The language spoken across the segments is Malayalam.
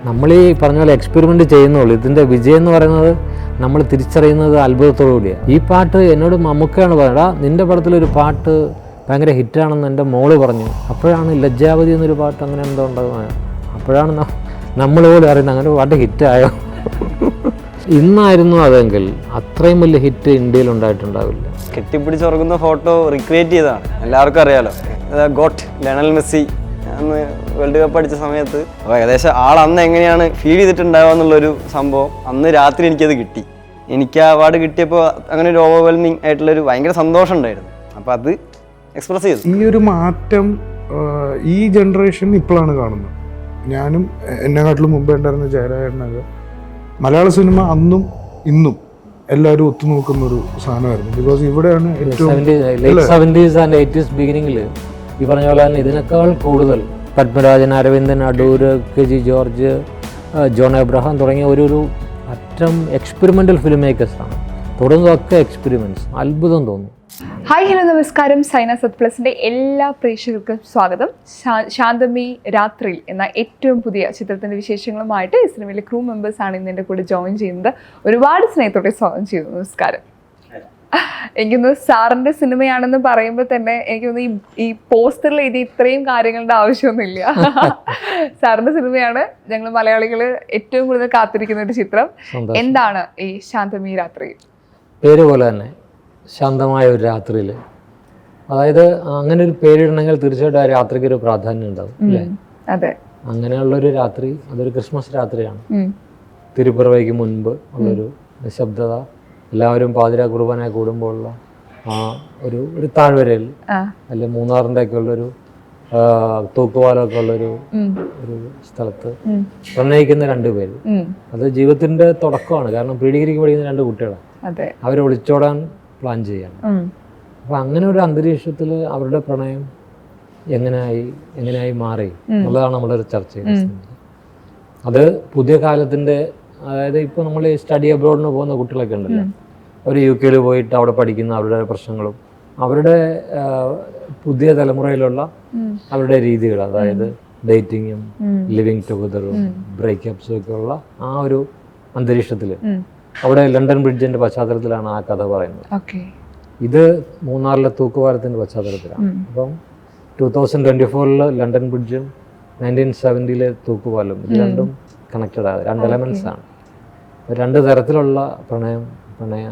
നമ്മൾ ഈ പറഞ്ഞ പോലെ എക്സ്പെരിമെൻ്റ് ചെയ്യുന്നുള്ളൂ. ഇതിൻ്റെ വിജയം എന്ന് പറയുന്നത് നമ്മൾ തിരിച്ചറിയുന്നത് അത്ഭുതത്തോടു കൂടിയാണ്. ഈ പാട്ട് എന്നോട് മമ്മൂക്കയാണ് പറഞ്ഞത്, നിൻ്റെ പടത്തിലൊരു പാട്ട് ഭയങ്കര ഹിറ്റാണെന്ന് എൻ്റെ മോള് പറഞ്ഞു. അപ്പോഴാണ് ലജ്ജാവതി എന്നൊരു പാട്ട് അങ്ങനെ എന്തോ ഉണ്ടാകുന്നത്. അപ്പോഴാണ് നമ്മൾ പോലും അറിയുന്നത് അങ്ങനെ ഒരു പാട്ട് ഹിറ്റായോ. ഇന്നായിരുന്നു അതെങ്കിൽ അത്രയും വലിയ ഹിറ്റ് ഇന്ത്യയിൽ ഉണ്ടായിട്ടുണ്ടാവില്ല. കെട്ടിപ്പിടിച്ചുറങ്ങുന്ന ഫോട്ടോ റിക്രിയേറ്റ് ചെയ്തതാണ്, എല്ലാവർക്കും അറിയാലോ. ഗോട്ട് ലയണൽ മെസ്സി അന്ന് വേൾഡ് കപ്പ് അടിച്ച സമയത്ത് അപ്പോൾ ഏകദേശം ആൾ അന്ന് എങ്ങനെയാണ് ഫീൽ ചെയ്തിട്ടുണ്ടാവുക എന്നുള്ളൊരു സംഭവം അന്ന് രാത്രി എനിക്കത് കിട്ടി. എനിക്ക് ആ അവാർഡ് കിട്ടിയപ്പോൾ അങ്ങനെ ഒരു ഓവർവെൽമിങ് ആയിട്ടുള്ളൊരു ഭയങ്കര സന്തോഷം ഉണ്ടായിരുന്നു. അപ്പോൾ അത് എക്സ്പ്രസ് ചെയ്തു. ഈ ഒരു മാറ്റം ഈ ജനറേഷൻ ഇപ്പോഴാണ് കാണുന്നത്. ഞാനും എന്നെക്കാട്ടിലും മുമ്പേ ഉണ്ടായിരുന്ന ജയരാജനൊക്കെ മലയാള സിനിമ അന്നും ഇന്നും എല്ലാവരും ഒത്തുനോക്കുന്നൊരു സാധനമായിരുന്നു. ബിക്കോസ് ഇവിടെയാണ് ഏറ്റവും ലേറ്റ് 70s and 80s ബിഗിനിങ്ങിൽ ഈ പറഞ്ഞ പോലെ തന്നെ ഇതിനേക്കാൾ കൂടുതൽ പത്മരാജൻ, അരവിന്ദൻ, അടൂര്, KG ജോർജ്, ജോൺ എബ്രഹാം തുടങ്ങിയ ഒരു അറ്റം എക്സ്പെരിമെൻ്റൽ ഫിലിം മേക്കേഴ്സാണ്. തുടർന്നതൊക്കെ എക്സ്പെരിമെൻറ്റ്സ്. അത്ഭുതം തോന്നും. ഹായ്, ഹലോ, നമസ്കാരം. സൈന സത് പ്ലസിൻ്റെ എല്ലാ പ്രേക്ഷകർക്കും സ്വാഗതം. ശാന്തമി രാത്രിയിൽ എന്ന ഏറ്റവും പുതിയ ചിത്രത്തിൻ്റെ വിശേഷങ്ങളുമായിട്ട് ഈ സിനിമയിലെ ക്രൂ മെമ്പേഴ്സാണ് ഇന്ന് എൻ്റെ കൂടെ ജോയിൻ ചെയ്യുന്നത്. ഒരുപാട് സ്നേഹത്തോടെ സ്വാഗതം ചെയ്യുന്നു. നമസ്കാരം. എനിക്കൊന്ന് സാറിൻ്റെ സിനിമയാണെന്ന് പറയുമ്പോൾ തന്നെ എനിക്കൊന്ന് ഈ പോസ്റ്ററിൽ എഴുതി ഇത്രയും കാര്യങ്ങളുടെ ആവശ്യമൊന്നുമില്ല. സാറിൻ്റെ സിനിമയാണ് ഞങ്ങൾ മലയാളികൾ ഏറ്റവും കൂടുതൽ കാത്തിരിക്കുന്ന ഒരു ചിത്രം. എന്താണ് ഈ ശാന്തമി രാത്രി? പേര് പോലെ തന്നെ ശാന്തമായ ഒരു രാത്രിയിൽ, അതായത് അങ്ങനെ ഒരു പേരിടണമെങ്കിൽ തീർച്ചയായിട്ടും ആ രാത്രിക്ക് ഒരു പ്രാധാന്യം ഉണ്ടാവും അല്ലേ? അതെ. അങ്ങനെയുള്ളൊരു രാത്രി, അതൊരു ക്രിസ്മസ് രാത്രിയാണ്. തിരുപ്പിറവയ്ക്ക് മുൻപ് ഉള്ളൊരു നിശബ്ദത, എല്ലാവരും പാതിര കുർബാന കൂടുമ്പോഴുള്ള ആ ഒരു താഴ്വരയിൽ, അല്ലെ മൂന്നാറിൻ്റെ ഒക്കെ ഉള്ളൊരു തൂക്കുപാലമൊക്കെ ഉള്ളൊരു സ്ഥലത്ത് പ്രണയിക്കുന്ന രണ്ടുപേര്. അത് ജീവിതത്തിന്റെ തുടക്കമാണ്. കാരണം പ്രീ ഡിഗ്രിക്ക് പഠിക്കുന്ന രണ്ട് കുട്ടികളാണ്. അവരെ ഒളിച്ചോടാൻ പ്ലാൻ ചെയ്യാണ്. അപ്പം അങ്ങനെ ഒരു അന്തരീക്ഷത്തിൽ അവരുടെ പ്രണയം എങ്ങനെയായി മാറി എന്നുള്ളതാണ് നമ്മളൊരു ചർച്ച ചെയ്യുന്നത്. അത് പുതിയ കാലത്തിൻ്റെ, അതായത് ഇപ്പോൾ നമ്മൾ ഈ സ്റ്റഡി അബ്രോഡിന് പോകുന്ന കുട്ടികളൊക്കെ ഉണ്ടല്ലോ, അവർ UK പോയിട്ട് അവിടെ പഠിക്കുന്ന അവരുടെ പ്രശ്നങ്ങളും അവരുടെ പുതിയ തലമുറയിലുള്ള അവരുടെ രീതികൾ, അതായത് ഡേറ്റിങ്ങും ലിവിങ് ടുഗദറും ബ്രേക്കപ്സും ഒക്കെ ഉള്ള ആ ഒരു അന്തരീക്ഷത്തിൽ അവിടെ ലണ്ടൻ ബ്രിഡ്ജിന്റെ പശ്ചാത്തലത്തിലാണ് ആ കഥ പറയുന്നത്. ഇത് മൂന്നാറിലെ തൂക്കുപാലത്തിന്റെ പശ്ചാത്തലത്തിലാണ്. അപ്പം 2024 ലണ്ടൻ ബ്രിഡ്ജും 1970 തൂക്കുപാലം, ഇത് രണ്ടും കണക്റ്റഡ് ആണ്. രണ്ട് എലമെന്റ്സ് ആണ്. രണ്ട് തരത്തിലുള്ള പ്രണയ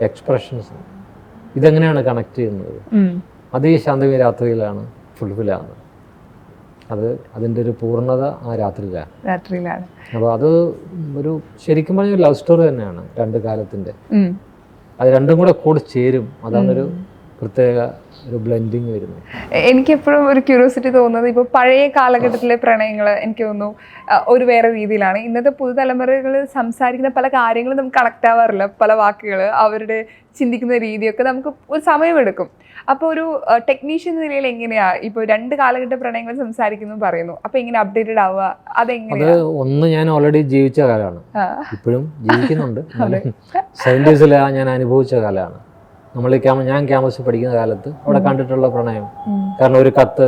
എക്സ്പ്രഷൻസ്. ഇതെങ്ങനെയാണ് കണക്ട് ചെയ്യുന്നത്? അത് ഈ ശാന്തമി രാത്രിയിലാണ് ഫുൾഫിൽ ആകുന്നത്. അതിൻ്റെ ഒരു പൂർണ്ണത ആ രാത്രിയിലാണ്. അപ്പോൾ അത് ഒരു ശരിക്കും പറഞ്ഞ ലവ് സ്റ്റോറി തന്നെയാണ് രണ്ട് കാലത്തിൻ്റെ. അത് രണ്ടും കൂടെ ചേരും. അതാണൊരു പ്രത്യേക ഒരു ബ്ലെൻഡിങ് വരുന്നത്. എനിക്കെപ്പോഴും ഒരു ക്യൂരിയോസിറ്റി തോന്നുന്നത്, ഇപ്പോൾ പഴയ കാലഘട്ടത്തിലെ പ്രണയങ്ങൾ എനിക്ക് തോന്നുന്നു ഒരു വേറെ രീതിയിലാണ്. ഇന്നത്തെ പുതുതലമുറകൾ സംസാരിക്കുന്ന പല കാര്യങ്ങളും നമുക്ക് കണക്ട് ആവാറില്ല. പല വാക്കുകൾ, അവരുടെ ചിന്തിക്കുന്ന രീതിയൊക്കെ നമുക്ക് ഒരു സമയമെടുക്കും. അപ്പോൾ ഒരു ടെക്നീഷ്യൻ നിലയിൽ എങ്ങനെയാ ഇപ്പോൾ രണ്ട് കാലഘട്ട പ്രണയങ്ങൾ സംസാരിക്കുന്നു പറയുന്നു, അപ്പോൾ എങ്ങനെ അപ്ഡേറ്റഡ് ആവുക? അതെങ്ങനെ? ഒന്ന് ഞാൻ ഓൾറെഡി ജീവിച്ച കാലമാണ്, ഇപ്പോഴും ജീവിക്കുന്നുണ്ട്. 70s ഞാൻ അനുഭവിച്ച കാലമാണ്. ഞാൻ ക്യാമ്പസിൽ പഠിക്കുന്ന കാലത്ത് അവിടെ കണ്ടിട്ടുള്ള പ്രണയം. കാരണം ഒരു കത്ത്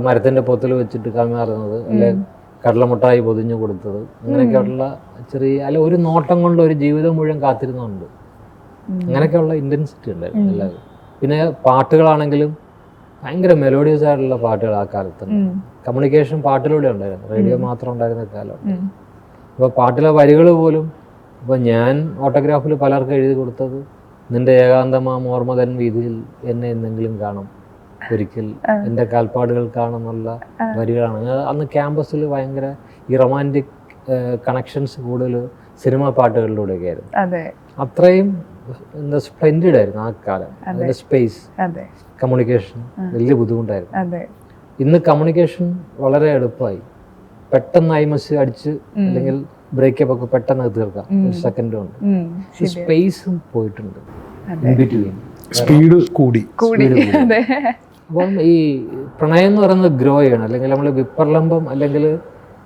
മരത്തിന്റെ പൊത്തിൽ വെച്ചിട്ട് കൈമാറുന്നത്, അല്ലെ കടലമുട്ടായി പൊതിഞ്ഞു കൊടുത്തത്, അങ്ങനെയൊക്കെയുള്ള ചെറിയ ഒരു നോട്ടം കൊണ്ട് ഒരു ജീവിതം മുഴുവൻ കാത്തിരുന്നുണ്ട്. അങ്ങനെയൊക്കെയുള്ള ഇന്റൻസിറ്റി ഉണ്ടായിരുന്നു എല്ലാവരും. പിന്നെ പാട്ടുകളാണെങ്കിലും ഭയങ്കര മെലോഡിയസ് ആയിട്ടുള്ള പാട്ടുകൾ ആ കാലത്ത്. കമ്മ്യൂണിക്കേഷൻ പാട്ടിലൂടെ ഉണ്ടായിരുന്നു, റേഡിയോ മാത്രം ഉണ്ടായിരുന്ന കാലം. അപ്പോൾ പാട്ടിലെ വരികൾ പോലും ഇപ്പോൾ ഞാൻ ഓട്ടോഗ്രാഫിൽ പലർക്കും എഴുതി കൊടുത്തത്, നിന്റെ ഏകാന്തമാം ഓർമ്മതൻ വീതിയിൽ എന്നെ എന്തെങ്കിലും കാണും, ഒരിക്കൽ എൻ്റെ കാൽപ്പാടുകൾ കാണുന്നുള്ള വരികളാണ്. അന്ന് ക്യാമ്പസിൽ ഭയങ്കര ഈ റൊമാൻറ്റിക് കണക്ഷൻസ് കൂടുതൽ സിനിമാ പാട്ടുകളിലൂടെയൊക്കെ ആയിരുന്നു. അത്രയും സ്പ്ലെൻഡിഡ് ആയിരുന്നു ആ കാലം. അതിൻ്റെ സ്പേസ്, കമ്മ്യൂണിക്കേഷൻ വലിയ ബുദ്ധിമുട്ടായിരുന്നു. ഇന്ന് കമ്മ്യൂണിക്കേഷൻ വളരെ എളുപ്പമായി. പെട്ടെന്ന് ഐമസ് അടിച്ച് അല്ലെങ്കിൽ ബ്രേക്കപ്പ് ഒക്കെ പെട്ടെന്ന് തീർക്കാം, ഒരു സെക്കൻഡ് കൊണ്ട്. സ്പേസും പോയിട്ടുണ്ട്, സ്പീഡ് കൂടി. അപ്പം ഈ പ്രണയം എന്ന് പറയുന്നത് ഗ്രോ ചെയ്യണം. അല്ലെങ്കിൽ നമ്മൾ വിപ്രലംബം അല്ലെങ്കിൽ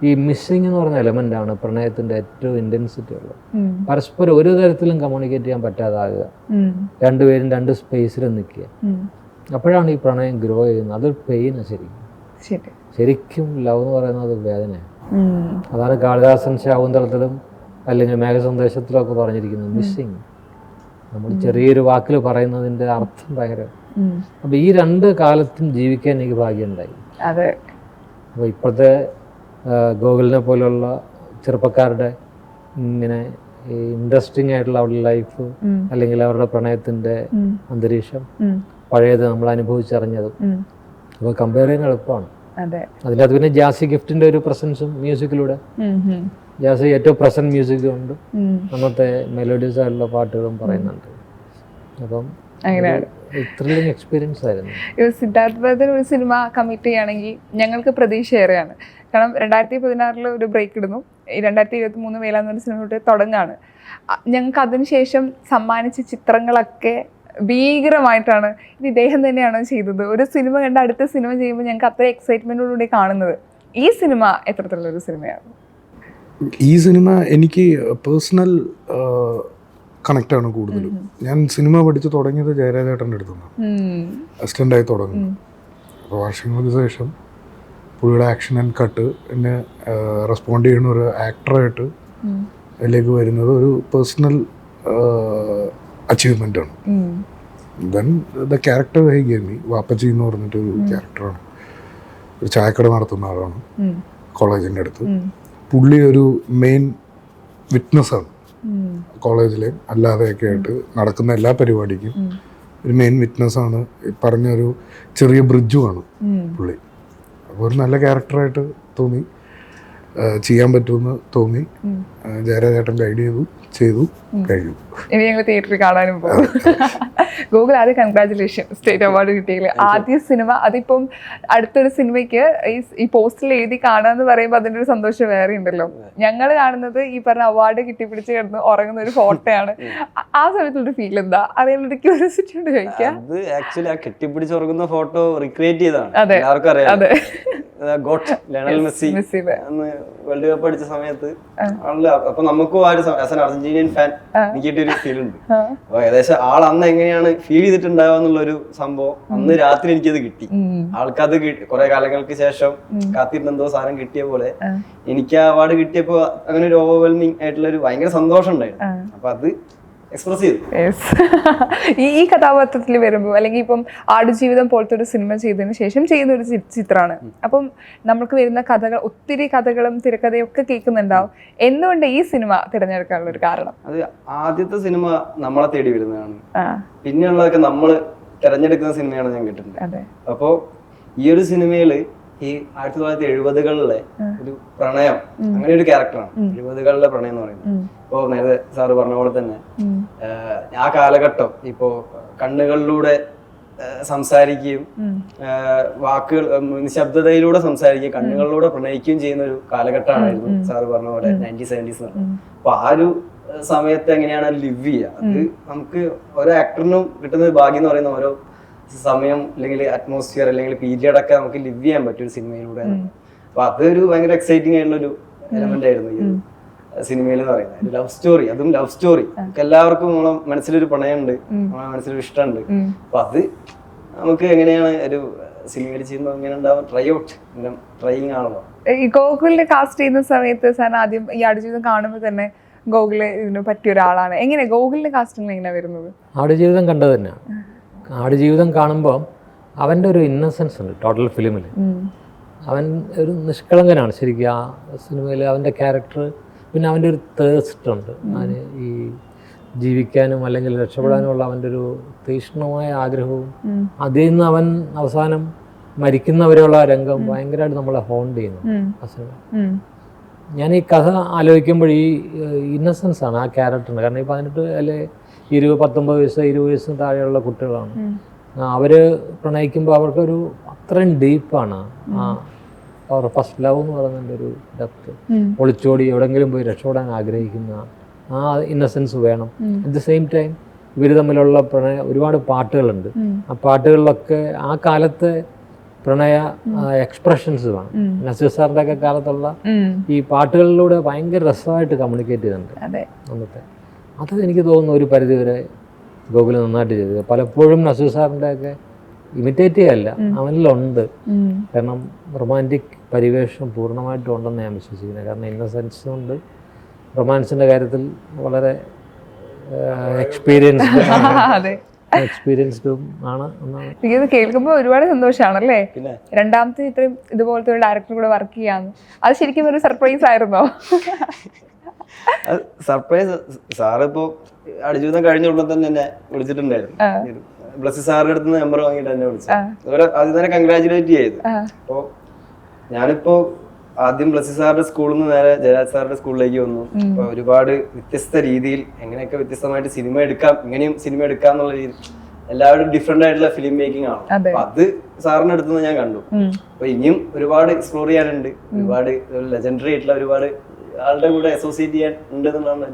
ഈ മിസ്സിങ് എന്ന് പറഞ്ഞ എലമെന്റ് ആണ് പ്രണയത്തിന്റെ ഏറ്റവും ഇന്റൻസിറ്റി ഉള്ളത്. പരസ്പരം ഒരു തരത്തിലും കമ്മ്യൂണിക്കേറ്റ് ചെയ്യാൻ പറ്റാതാകുക, രണ്ടുപേരും രണ്ട് സ്പേസിൽ നിൽക്കുക. അപ്പോഴാണ് ഈ പ്രണയം ഗ്രോ ചെയ്യുന്നത്. അതൊരു പെയിനാണ് ശരിക്കും. ലവ് എന്ന് പറയുന്നത് വേദനയാണ്. അതാണ് കാളിദാസൻ ശാകുന്തളത്തിലും അല്ലെങ്കിൽ മേഘസന്ദേശത്തിലും ഒക്കെ പറഞ്ഞിരിക്കുന്നത്, മിസ്സിങ്. നമ്മൾ ചെറിയൊരു വാക്കിൽ പറയുന്നതിൻ്റെ അർത്ഥം ഭയങ്കര. അപ്പോൾ ഈ രണ്ട് കാലത്തും ജീവിക്കാൻ എനിക്ക് ഭാഗ്യമുണ്ടായി. അതെ. അപ്പോൾ ഇപ്പോഴത്തെ ഗോകുലിനെ പോലുള്ള ചെറുപ്പക്കാരുടെ ഇങ്ങനെ ഇൻട്രസ്റ്റിംഗ് ആയിട്ടുള്ള അവരുടെ ലൈഫ് അല്ലെങ്കിൽ അവരുടെ പ്രണയത്തിൻ്റെ അന്തരീക്ഷം പഴയത് നമ്മൾ അനുഭവിച്ചറിഞ്ഞതും അപ്പോൾ കമ്പയർ ചെയ്യാൻ എളുപ്പമാണ്. അതിൻ്റെ അത് പിന്നെ ജാസി ഗിഫ്റ്റിൻ്റെ ഒരു പ്രസൻസും മ്യൂസിക്കിലൂടെ, ജാസി ഏറ്റവും പ്രസന്റ് മ്യൂസിക്കും ഉണ്ട്, അന്നത്തെ മെലോഡിയസ് ആയിട്ടുള്ള പാട്ടുകളും പറയുന്നുണ്ട്. അപ്പം ത്രില്ലിംഗ് എക്സ്പീരിയൻസ് ആയിരുന്നു. സിദ്ധാർത്ഥ് ഭരതൻ ഒരു സിനിമ കമ്മിറ്റ് ചെയ്യുകയാണെങ്കിൽ ഞങ്ങൾക്ക് പ്രതീക്ഷ ഏറെയാണ്. കാരണം 2016 ഒരു ബ്രേക്ക് ഇടുന്നു, 2023 വേലാന്നൊരു സിനിമ തൊട്ട് തുടങ്ങാണ്. ഞങ്ങൾക്ക് അതിനുശേഷം സമ്മാനിച്ച ചിത്രങ്ങളൊക്കെ ഭീകരമായിട്ടാണ്. ഇത് ഇദ്ദേഹം തന്നെയാണോ ചെയ്തത്? ഒരു സിനിമ കണ്ട് അടുത്ത സിനിമ ചെയ്യുമ്പോൾ ഞങ്ങൾക്ക് അത്ര എക്സൈറ്റ്മെൻറ്റോടുകൂടി കാണുന്നത്. ഈ സിനിമ എത്രത്തിലുള്ളൊരു സിനിമയാണ്? ഈ സിനിമ എനിക്ക് പേഴ്സണൽ കണക്റ്റാണ് കൂടുതലും. ഞാൻ സിനിമ പഠിച്ച് തുടങ്ങിയത് ജയരാജേട്ടൻ്റെ അടുത്തുനിന്നാണ്, അസിസ്റ്റൻ്റായി തുടങ്ങുന്നു. അപ്പോൾ വർഷങ്ങൾക്ക് ശേഷം പുള്ളിയുടെ ആക്ഷൻ ആൻഡ് കട്ട് എന്നെ റെസ്പോണ്ട് ചെയ്യുന്ന ഒരു ആക്ടറായിട്ട് അതിലേക്ക് വരുന്നത് ഒരു പേഴ്സണൽ അച്ചീവ്മെൻ്റ് ആണ്. Then the character he gave me, വാപ്പച്ചി എന്ന് പറഞ്ഞിട്ടൊരു ക്യാരക്ടറാണ്. ഒരു ചായക്കട നടത്തുന്ന ആളാണ് കോളേജിൻ്റെ അടുത്ത്. പുള്ളി ഒരു മെയിൻ വിറ്റ്നസ്സാണ് കോളേജിലെ അല്ലാതെയൊക്കെ ആയിട്ട് നടക്കുന്ന എല്ലാ പരിപാടിക്കും ഒരു മെയിൻ വിറ്റ്നസ്സാണ്. പറഞ്ഞൊരു ചെറിയ ബ്രിഡ്ജുമാണ് പുള്ളി. അപ്പോൾ ഒരു നല്ല ക്യാരക്ടറായിട്ട് തോന്നി, ചെയ്യാൻ പറ്റുമെന്ന് തോന്നി. ജയരാജേട്ടൻ ഗൈഡ് ചെയ്തു കഴിഞ്ഞു. ഇനി ഞങ്ങൾ തിയേറ്ററിൽ കാണാനും പോകും. ഗൂഗിൾ ആദ്യം കൺഗ്രാജുലേഷൻ, സ്റ്റേറ്റ് അവാർഡ് കിട്ടിയില്ല. ആദ്യ സിനിമ, അതിപ്പം അടുത്തൊരു സിനിമയ്ക്ക് ഈ പോസ്റ്റിൽ എഴുതി കാണാന്ന് പറയുമ്പോൾ അതിൻ്റെ ഒരു സന്തോഷം വേറെ ഉണ്ടല്ലോ. ഞങ്ങൾ കാണുന്നത് ഈ പറഞ്ഞ അവാർഡ് കിട്ടിപ്പിടിച്ച് കിടന്ന് ഉറങ്ങുന്ന ഒരു ഫോട്ടോയാണ്. ആ സമയത്തുള്ളൊരു ഫീൽ എന്താ അറിയാനുള്ള ക്യൂരിയോസിറ്റി ഉണ്ട് ചോദിക്കാം. അത് ആക്ച്വലി ആ കെട്ടിപ്പിടിച്ച് ഉറങ്ങുന്ന ഫോട്ടോ റിക്രിയേറ്റ് ചെയ്തതാണ്. എല്ലാവർക്കും അറിയാം, ഗോട്ട് ലയണൽ മെസ്സി അന്ന് വേൾഡ് കപ്പ് അടിച്ച സമയത്ത് ആണല്ലോ. അപ്പൊ നമുക്കും ആ ഒരു അർജന്റീനിയൻ ഫാൻ എനിക്ക് കിട്ടിയൊരു ഫീൽ ഉണ്ട്. അപ്പൊ ഏകദേശം ആൾ അന്ന് എങ്ങനെയാണ് ഫീൽ ചെയ്തിട്ടുണ്ടാവുക എന്നുള്ളൊരു സംഭവം അന്ന് രാത്രി എനിക്കത് കിട്ടി. ആൾക്കത് കുറെ കാലങ്ങൾക്ക് ശേഷം കാത്തിരുന്ന എന്തോ സാധനം കിട്ടിയ പോലെ എനിക്ക് ആ അവാർഡ് കിട്ടിയപ്പോ അങ്ങനെ ഒരു ഓവർവെൽമിങ് ആയിട്ടുള്ള ഒരു ഭയങ്കര സന്തോഷം ഉണ്ടായിരുന്നു. അപ്പൊ അത് എക്സ്പ്രസ് ചെയ്തു. ഈ കഥാപാത്രത്തിൽ വരുമ്പോൾ അല്ലെങ്കിൽ ഇപ്പം ആടുജീവിതം പോലത്തെ ഒരു സിനിമ ചെയ്തതിന് ശേഷം ചെയ്യുന്ന ഒരു ചിത്രമാണ്. അപ്പം നമുക്ക് വരുന്ന കഥകൾ, ഒത്തിരി കഥകളും തിരക്കഥയും ഒക്കെ കേൾക്കുന്നുണ്ടാവും. എന്തുകൊണ്ട് ഈ സിനിമ തിരഞ്ഞെടുക്കാനുള്ള ഒരു കാരണം? അത് ആദ്യത്തെ സിനിമ നമ്മളെ തേടി വരുന്നതാണ്, പിന്നെയുള്ളതൊക്കെ നമ്മൾ തിരഞ്ഞെടുക്കുന്ന സിനിമയാണ് ഞാൻ കേട്ടിട്ടുണ്ട്. അപ്പോ ഈ ഒരു സിനിമയില് ഈ 1970-കളിലെ ഒരു പ്രണയം, അങ്ങനെ ഒരു ക്യാരക്ടറാണ് 70-കളിലെ പ്രണയം എന്ന് പറയുന്നത്. ഇപ്പോ നേരത്തെ സാറ് പറഞ്ഞ പോലെ തന്നെ ആ കാലഘട്ടം ഇപ്പോ കണ്ണുകളിലൂടെ സംസാരിക്കുകയും വാക്കുകൾ നിശബ്ദതയിലൂടെ സംസാരിക്കുകയും കണ്ണുകളിലൂടെ പ്രണയിക്കുകയും ചെയ്യുന്ന ഒരു കാലഘട്ടമായിരുന്നു സാറ് പറഞ്ഞ പോലെ 1970s. അപ്പൊ ആ ഒരു സമയത്ത് എങ്ങനെയാണ് ലിവ് ചെയ്യുക, അത് നമുക്ക് ഓരോ ആക്ടറിനും കിട്ടുന്ന ഭാഗ്യം എന്ന് പറയുന്ന ഓരോ സമയം അല്ലെങ്കിൽ അറ്റ്മോസ്ഫിയർ അല്ലെങ്കിൽ പീരിയഡ് ഒക്കെ നമുക്ക് ലിവ് ചെയ്യാൻ പറ്റും ഒരു സിനിമയിലൂടെ. അപ്പൊ അതൊരു ഭയങ്കര എക്സൈറ്റിംഗ് ആയിട്ടുള്ള ഒരു എലമെന്റ് ആയിരുന്നു ഈ സിനിമയിൽ എന്ന് പറയുന്നത്. ലവ് സ്റ്റോറി, അതും ലവ് സ്റ്റോറി. എല്ലാവർക്കും നമ്മളെ മനസ്സിലൊരു പ്രണയമുണ്ട്, നമ്മളെ മനസ്സിലൊരു ഇഷ്ടമുണ്ട്. അപ്പൊ അത് നമുക്ക് എങ്ങനെയാണ് ഒരു സിനിമയിൽ ചെയ്യുമ്പോൾ എങ്ങനെ ഉണ്ടാവും, ട്രൈയിങ് ആണല്ലോ. ഈ ഗോകുലിനെ കാസ്റ്റ് ചെയ്യുന്ന സമയത്ത് സാറിന് ആദ്യം ഈ ആടുജീവിതം കാണുമ്പോൾ തന്നെ ഗോകുല് ഇതിന് പറ്റിയ ഒരാളാണ്. എങ്ങനെ ഗോകുലിന്റെ കാസ്റ്റിംഗ് എങ്ങനെയാണ് വരുന്നത്? ആടുജീവിതം കണ്ടത് തന്നെയാണ്. ആടുജീവിതം കാണുമ്പോൾ അവൻ്റെ ഒരു ഇന്നസെൻസ് ഉണ്ട് ടോട്ടൽ ഫിലിമിൽ. അവൻ ഒരു നിഷ്കളങ്കനാണ് ശരിക്കും ആ സിനിമയിൽ. അവൻ്റെ ക്യാരക്ടർ, പിന്നെ അവൻ്റെ ഒരു തേഴ്സ്റ്റ് ഉണ്ട്. അവന് ഈ ജീവിക്കാനും അല്ലെങ്കിൽ രക്ഷപ്പെടാനുമുള്ള അവൻ്റെ ഒരു തീക്ഷ്ണമായ ആഗ്രഹവും അതിൽ നിന്ന് അവൻ അവസാനം മരിക്കുന്നവരെയുള്ള രംഗം ഭയങ്കരമായിട്ട് നമ്മളെ ഹോണ്ട് ചെയ്യുന്നു ആ സിനിമ. ഞാൻ ഈ കഥ ആലോചിക്കുമ്പോൾ ഈ ഇന്നസെൻസ് ആണ് ആ ക്യാരക്ടറിന്. കാരണം ഈ 18 അല്ലെ 19 വയസ്സ് 20 വയസ്സിന് താഴെയുള്ള കുട്ടികളാണ്. അവർ പ്രണയിക്കുമ്പോൾ അവർക്കൊരു അത്രയും ഡീപ്പാണ് ആ അവരുടെ ഫസ്റ്റ് ലവ് എന്ന് പറയുന്നതിൻ്റെ ഒരു ഡെപ്ത്. ഒളിച്ചോടി എവിടെയെങ്കിലും പോയി രക്ഷപ്പെടാൻ ആഗ്രഹിക്കുന്ന ആ ഇന്നസെൻസ് വേണം. അറ്റ് ദ സെയിം ടൈം ഇവർ തമ്മിലുള്ള ഒരുപാട് പാട്ടുകളുണ്ട്. ആ പാട്ടുകളിലൊക്കെ ആ കാലത്തെ പ്രണയ എക്സ്പ്രഷൻസ് വേണം. നസീർ സാറിൻ്റെ ഒക്കെ കാലത്തുള്ള ഈ പാട്ടുകളിലൂടെ ഭയങ്കര രസമായിട്ട് കമ്മ്യൂണിക്കേറ്റ് ചെയ്തിട്ടുണ്ട് അന്നത്തെ. അത് എനിക്ക് തോന്നുന്നു ഒരു പരിധിവരെ ഗോകുൽ നന്നായിട്ട് ചെയ്തത്. പലപ്പോഴും നസീർ സാറിൻ്റെ ഒക്കെ ഇമിറ്റേറ്റ് ചെയ്യല്ല, അവനിലുണ്ട്. കാരണം റൊമാൻറ്റിക് പരിവേഷം പൂർണ്ണമായിട്ടും ഉണ്ടെന്ന് ഞാൻ വിശ്വസിക്കുന്നത്. കാരണം ഇന്നസെൻസ് കൊണ്ട് റൊമാൻസിൻ്റെ കാര്യത്തിൽ വളരെ എക്സ്പീരിയൻസ്ഡും ആണ് എന്നാണ്. എനിക്കത് കേൾക്കുമ്പോൾ ഒരുപാട് സന്തോഷമാണല്ലേ. രണ്ടാമത്തെ ഇത്രയും ഇതുപോലത്തെ ഒരു ഡയറക്ടർ കൂടെ വർക്ക് ചെയ്യാന്ന്, അത് ശരിക്കും ഒരു സർപ്രൈസ് ആയിരുന്നോ? സർപ്രൈസ്. സാറിപ്പോ അടിജീവിതം കഴിഞ്ഞ ഉടനെ തന്നെ എന്നെ വിളിച്ചിട്ടുണ്ടായിരുന്നു. ബ്ലസ്സി സാറിന്റെ അടുത്ത് നിന്ന് നമ്പർ വാങ്ങിയിട്ട് എന്നെ വിളിച്ചു. അതുപോലെ ആദ്യം തന്നെ കൺഗ്രാജുലേറ്റ് ചെയ്തു. അപ്പോ ഞാനിപ്പോ ആദ്യം ബ്ലസ്സി സാറിന്റെ സ്കൂളിൽ നിന്ന് നേരെ ജയരാജ് സാറിന്റെ സ്കൂളിലേക്ക് വന്നു. അപ്പൊ ഒരുപാട് വ്യത്യസ്ത രീതിയിൽ എങ്ങനെയൊക്കെ വ്യത്യസ്തമായിട്ട് സിനിമ എടുക്കാം, ഇങ്ങനെയും സിനിമ എടുക്കാം എന്നുള്ള രീതി എല്ലാവരും ഡിഫറെന്റ് ആയിട്ടുള്ള ഫിലിം മേക്കിംഗ് ആണ്. അപ്പൊ അത് സാറിന്റെ അടുത്ത് നിന്ന് ഞാൻ കണ്ടു. അപ്പൊ ഇനിയും ഒരുപാട് എക്സ്പ്ലോർ ചെയ്യാനുണ്ട്, ഒരുപാട് ലെജൻഡറി ആയിട്ടുള്ള ഒരുപാട് ആളുടെ കൂടെ അസോസിയേറ്റ് ചെയ്യാൻ ഉണ്ടെന്നാണ്.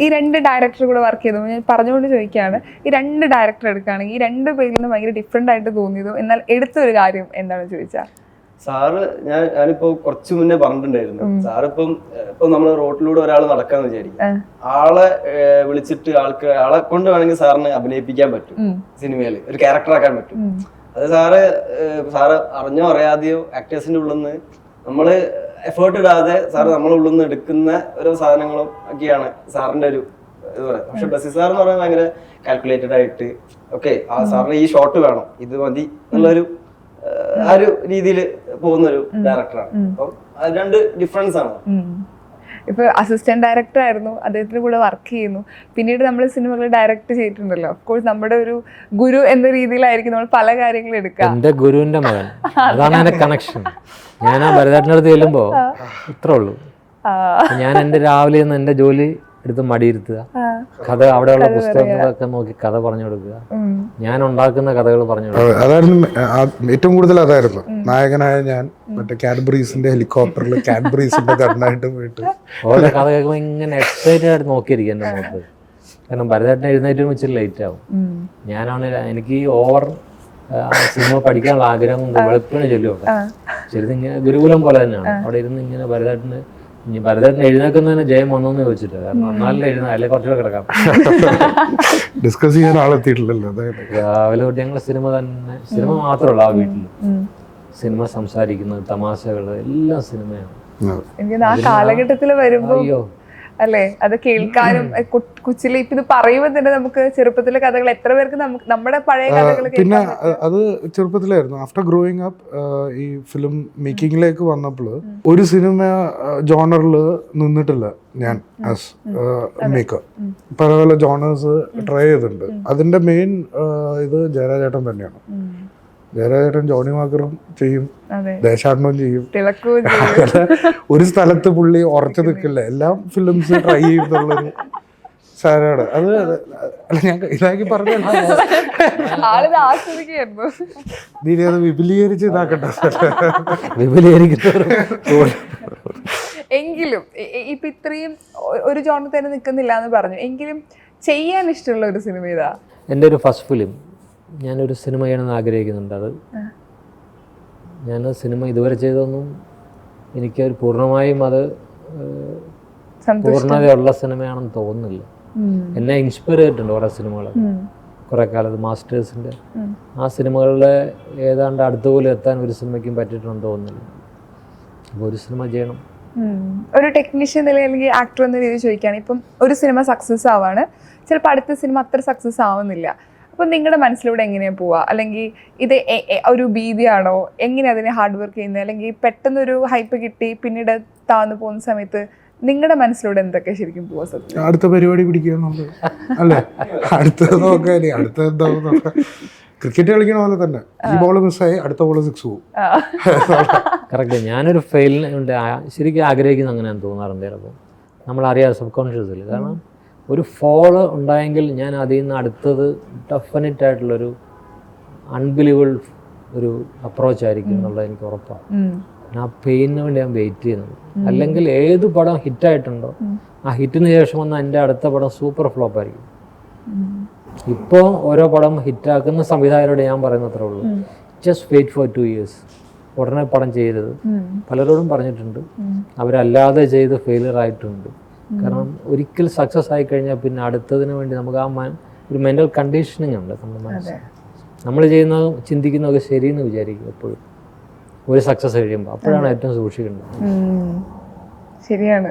ഈ രണ്ട് ഡയറക്ടർ കൂടെ വർക്ക് ചെയ്തു ഞാൻ പറഞ്ഞുകൊണ്ട് ചോദിക്കുകയാണ്, ഈ രണ്ട് ഡയറക്ടർ എടുക്കുകയാണെങ്കിൽ ഈ രണ്ട് പേരിൽ നിന്ന് ഭയങ്കര ഡിഫറെന്റ് ആയിട്ട് തോന്നിയതോ എന്നാൽ എടുത്തൊരു കാര്യം എന്താണെന്ന് ചോദിച്ചാൽ? സാറ് ഞാനിപ്പോ കുറച്ചു മുന്നേ പറഞ്ഞിട്ടുണ്ടായിരുന്നു, സാറിപ്പം ഇപ്പൊ നമ്മള് റോഡിലൂടെ ഒരാൾ നടക്കാന്ന് വിചാരിക്കും, ആളെ വിളിച്ചിട്ട് ആളെ കൊണ്ട് വേണമെങ്കിൽ സാറിന് അഭിനയിപ്പിക്കാൻ പറ്റും, സിനിമയിൽ ഒരു ക്യാരക്ടർ ആക്കാൻ പറ്റും. അത് സാറ് അറിഞ്ഞോ അറിയാതെയോ ആക്ടേഴ്സിന്റെ ഉള്ളിൽ നിന്ന് നമ്മള് എഫേർട്ട് ഇടാതെ സാറ് നമ്മളെ ഉള്ളിൽ നിന്ന് എടുക്കുന്ന ഓരോ സാധനങ്ങളും ഒക്കെയാണ് സാറിന്റെ ഒരു ഇത് പറയുന്നത്. പക്ഷെ ബ്ലസ്സി സാർ എന്ന് പറഞ്ഞാൽ ഭയങ്കര കാൽക്കുലേറ്റഡ് ആയിട്ട് ഓക്കെ സാറിന് ഈ ഷോട്ട് വേണം, ഇത് മതി എന്നുള്ളൊരു ആ ഒരു രീതിയിൽ പോകുന്ന ഒരു ഡയറക്ടറാണ്. അപ്പം അത് രണ്ട് ഡിഫറൻസ് ആണ്. ഇപ്പൊ അസിസ്റ്റന്റ് ഡയറക്ടർ ആയിരുന്നു, അദ്ദേഹത്തിന് കൂടെ വർക്ക് ചെയ്യുന്നു, പിന്നീട് നമ്മൾ സിനിമകൾ ഡയറക്ട് ചെയ്തിട്ടുണ്ടല്ലോ. ഓഫ്കോഴ്സ് നമ്മുടെ ഒരു ഗുരു എന്ന രീതിയിലായിരിക്കും നമ്മൾ പല കാര്യങ്ങളും എടുക്കുക. എന്റെ ഗുരുവിന്റെ മകൻ, അതാണ് എന്റെ കണക്ഷൻ. ഞാൻ ആ ഭരതേട്ടൻ്റെ അടുത്ത് ചെല്ലുമ്പോ ഇത്രേ ഉള്ളൂ. ഞാൻ എന്റെ രാവിലെ നിന്ന് എന്റെ ജോലി എടുത്ത് മടിയിരുത്തുക, കഥ അവിടെയുള്ള പുസ്തകങ്ങളൊക്കെ നോക്കി കഥ പറഞ്ഞു കൊടുക്കുക, ഞാൻ ഉണ്ടാക്കുന്ന കഥകൾ പറഞ്ഞു കൊടുക്കുക. അതായിരുന്നു ഏറ്റവും കൂടുതൽ. അതായിരുന്നു നായകനായ ഞാൻ മറ്റേ കാഡ്ബറീസിന്റെ ഹെലികോപ്റ്ററിൽ കാഡ്ബറീസിന്റെ കണ്ണായിട്ട് പോയിട്ട് ഓരോ കഥ കേൾക്കുമ്പോൾ ഇങ്ങനെ എക്സൈറ്റഡ് ആയിട്ട് നോക്കിയിരിക്കും എന്റെ മുഖത്ത്. കാരണം ഭരതേട്ടൻ എഴുന്നേറ്റ് വെച്ചിട്ട് ലേറ്റ് ആവും. ഞാനാണ് എനിക്ക് ഈ ഓവർ സിനിമ പഠിക്കാനുള്ള ആഗ്രഹം കൊണ്ട് വെളുപ്പിന് ചൊല്ലുമൊക്കെ ശരി, ഇങ്ങനെ ഗുരുകുലം പോലെ തന്നെയാണ്. അവിടെ ഇരുന്ന് ഇങ്ങനെ ഭരതേട്ടൻ എഴുന്നേക്കുന്നതിന് ജയം വന്നോന്ന് ചോദിച്ചിട്ട്, കാരണം എന്നാലും എഴുന്ന അല്ലെ കുറച്ചുകൂടെ കിടക്കാം. ഡിസ്കസ് ചെയ്യാൻ ആളെത്തിയിട്ടില്ലല്ലോ. രാവിലെ തൊട്ട് ഞങ്ങൾ സിനിമ തന്നെ, സിനിമ മാത്രമല്ല ആ വീട്ടിൽ സിനിമ സംസാരിക്കുന്നത്, തമാശകള് എല്ലാം സിനിമയാണ്. എനിക്ക് ആ കാലഘട്ടത്തിൽ വരുമ്പോ അല്ലേ അത് കേൾക്കാനും കൊച്ചിലെ ഇപ്പൊ ഇത് പറയുമ്പോൾ തന്നെ നമുക്ക് ചെറുപ്പത്തിലെ കഥകൾ എത്ര പേർക്ക് നമ്മുടെ പഴയ കഥകൾ. പിന്നെ അത് ചെറുപ്പത്തിലായിരുന്നു. ആഫ്റ്റർ ഗ്രോയിങ് അപ്പ് ഈ ഫിലിം മേക്കിങ്ങിലേക്ക് വന്നപ്പോൾ ഒരു സിനിമ ജോണറിൽ നിന്നിട്ടില്ല ഞാൻ ആസ് മേക്കർ. പല പല ജോണേഴ്സ് ട്രൈ ചെയ്തിട്ടുണ്ട്. അതിന്റെ മെയിൻ ഇത് ജയരാജേട്ടൻ തന്നെയാണ്. ജയരാജേട്ടൻ ജോണി വാക്കറും ചെയ്യും, ദേശാടനവും ചെയ്യും. ഒരു സ്ഥലത്ത് പുള്ളി ഉറച്ചു നിൽക്കില്ല, എല്ലാം ഫിലിംസ് ട്രൈ ചെയ്യുന്നുള്ളൊരു സാരാണ് അത്. അല്ല ഞാൻ ഇതാക്കി പറഞ്ഞല്ലോ, നീ അത് വിപുലീകരിച്ച് ഇതാക്കട്ടെ. എങ്കിലും ഇപ്പൊ ഇത്രയും ഒരു ജോണിൽ തന്നെ നിൽക്കുന്നില്ല എന്ന് പറഞ്ഞു, എങ്കിലും ചെയ്യാൻ ഇഷ്ടമുള്ള ഒരു സിനിമ ഇതാ. എൻ്റെ ഒരു ഫസ്റ്റ് ഫിലിം, ഞാനൊരു സിനിമ ചെയ്യണമെന്ന് ആഗ്രഹിക്കുന്നുണ്ട്. അത് ഞാൻ സിനിമ ഇതുവരെ ചെയ്തൊന്നും എനിക്ക് പൂർണ്ണമായും അത് പൂർണ്ണതയുള്ള സിനിമയാണെന്ന് തോന്നുന്നില്ല. എന്നെ ഇൻസ്പയർ ചെയ്തിട്ടുണ്ട് കുറേ സിനിമകൾ. കുറേ കാലത്ത് മാസ്റ്റേഴ്സിൻ്റെ ആ സിനിമകളുടെ ഏതാണ്ട് അടുത്തുപോലും എത്താൻ ഒരു സിനിമയ്ക്കും പറ്റിയിട്ടുണ്ടെന്ന് തോന്നുന്നില്ല. അപ്പോൾ ഒരു സിനിമ ചെയ്യണം. ഒരു ടെക്നീഷ്യൻ നില അല്ലെങ്കിൽ ആക്ടർ എന്ന രീതിയിൽ ചോദിക്കുകയാണ്, ഇപ്പം ഒരു സിനിമ സക്സസ് ആവാണ്, ചിലപ്പോൾ അടുത്ത സിനിമ അത്ര സക്സസ് ആവുന്നില്ല. അപ്പം നിങ്ങളുടെ മനസ്സിലൂടെ എങ്ങനെയാണ് പോവുക? അല്ലെങ്കിൽ ഇത് ഒരു ഭീതിയാണോ? എങ്ങനെ അതിനെ ഹാർഡ് വർക്ക് ചെയ്യുന്നത്? അല്ലെങ്കിൽ പെട്ടെന്നൊരു ഹൈപ്പ് കിട്ടി പിന്നീട് താഴ്ന്നു പോകുന്ന സമയത്ത് നിങ്ങളുടെ മനസ്സിലൂടെ എന്തൊക്കെ ശരിക്കും പോവാ? സത്യം അടുത്ത പരിപാടി പിടിക്കുക അല്ലേ, അടുത്തത് നോക്കാല്ലേ, അടുത്ത എന്താ ക്രിക്കറ്റ് കളിക്കണ പോലെ തന്നെ ഈ ബോൾ മിസ്സായി അടുത്ത ബോൾ 6 പോകും. കറക്റ്റ്. ഞാനൊരു ഫെയിലിനുണ്ട് ശരിക്കും ആഗ്രഹിക്കുന്ന അങ്ങനെയാണെന്ന് തോന്നാറുണ്ട് ചിലപ്പോൾ, നമ്മളറിയാതെ സബ് കോൺഷ്യസിൽ. കാരണം ഒരു ഫോള് ഉണ്ടായെങ്കിൽ ഞാൻ അതിൽ നിന്ന് അടുത്തത് ഡെഫിനറ്റ് ആയിട്ടുള്ളൊരു അൺബിലീവബിൾ ഒരു അപ്രോച്ച് ആയിരിക്കും എന്നുള്ളത് എനിക്ക് ഉറപ്പാണ്. ആ പെയിന് വേണ്ടി ഞാൻ വെയിറ്റ് ചെയ്യുന്നത്. അല്ലെങ്കിൽ ഏത് പടം ഹിറ്റായിട്ടുണ്ടോ ആ ഹിറ്റിന് ശേഷം വന്ന എൻ്റെ അടുത്ത പടം സൂപ്പർ ഫ്ലോപ്പ് ആയിരിക്കും. ഇപ്പോൾ ഓരോ പടം ഹിറ്റാക്കുന്ന സംവിധായകരോട് ഞാൻ പറയുന്നത്രേ ഉള്ളൂ, ജസ്റ്റ് വെയിറ്റ് ഫോർ 2 years. ഉടനെ പടം ചെയ്തത് പലരോടും പറഞ്ഞിട്ടുണ്ട്, അവരല്ലാതെ ചെയ്ത് ഫെയിലിയർ ആയിട്ടുണ്ട്. കാരണം ഒരിക്കൽ സക്സസ് ആയി കഴിഞ്ഞാൽ പിന്നെ അടുത്തതിന് വേണ്ടി നമുക്ക് ആ ഒരു മെൻ്റൽ കണ്ടീഷനിങ് ഉണ്ട് നമ്മുടെ മനസ്സിൽ. നമ്മൾ ചെയ്യുന്നതും ചിന്തിക്കുന്നതൊക്കെ ശരിയെന്ന് വിചാരിക്കും എപ്പോഴും. ഒരു സക്സസ് കഴിയുമ്പോൾ അപ്പോഴാണ് ഏറ്റവും സൂക്ഷിക്കേണ്ടത്. ശരിയാണ്.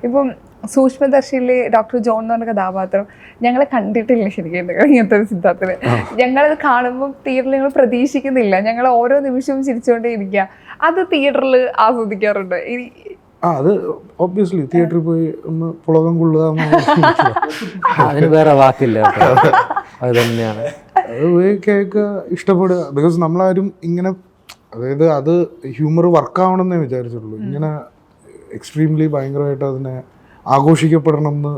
ഇപ്പം സൂക്ഷ്മദർശിയിലെ ഡോക്ടർ ജോൺ എന്ന് പറഞ്ഞ കഥാപാത്രം ഞങ്ങളെ കണ്ടിട്ടില്ല ശരിക്കും ഇങ്ങനത്തെ ഒരു സിദ്ധാർത്ഥന്. ഞങ്ങളത് കാണുമ്പോൾ തിയേറ്ററിൽ ഞങ്ങൾ പ്രതീക്ഷിക്കുന്നില്ല, ഞങ്ങൾ ഓരോ നിമിഷവും ചിരിച്ചുകൊണ്ടേ ഇരിക്കുക. അത് തിയേറ്ററിൽ ആസ്വദിക്കാറുണ്ട്. അത് ഒബ്വിയസ്ലി തിയേറ്ററിൽ പോയി ഒന്ന് പുളകം കൊള്ളുക അതിന് വേറെ വാക്കില്ല, അത് തന്നെയാണ്. അത് പോയി കേൾക്കുക, ഇഷ്ടപ്പെടുക. ബിക്കോസ് നമ്മളാരും ഇങ്ങനെ, അതായത് അത് ഹ്യൂമർ വർക്കാവണമെന്നേ വിചാരിച്ചിട്ടുള്ളൂ. ഇങ്ങനെ എക്സ്ട്രീംലി ഭയങ്കരമായിട്ട് അതിനെ ആഘോഷിക്കപ്പെടണം എന്ന്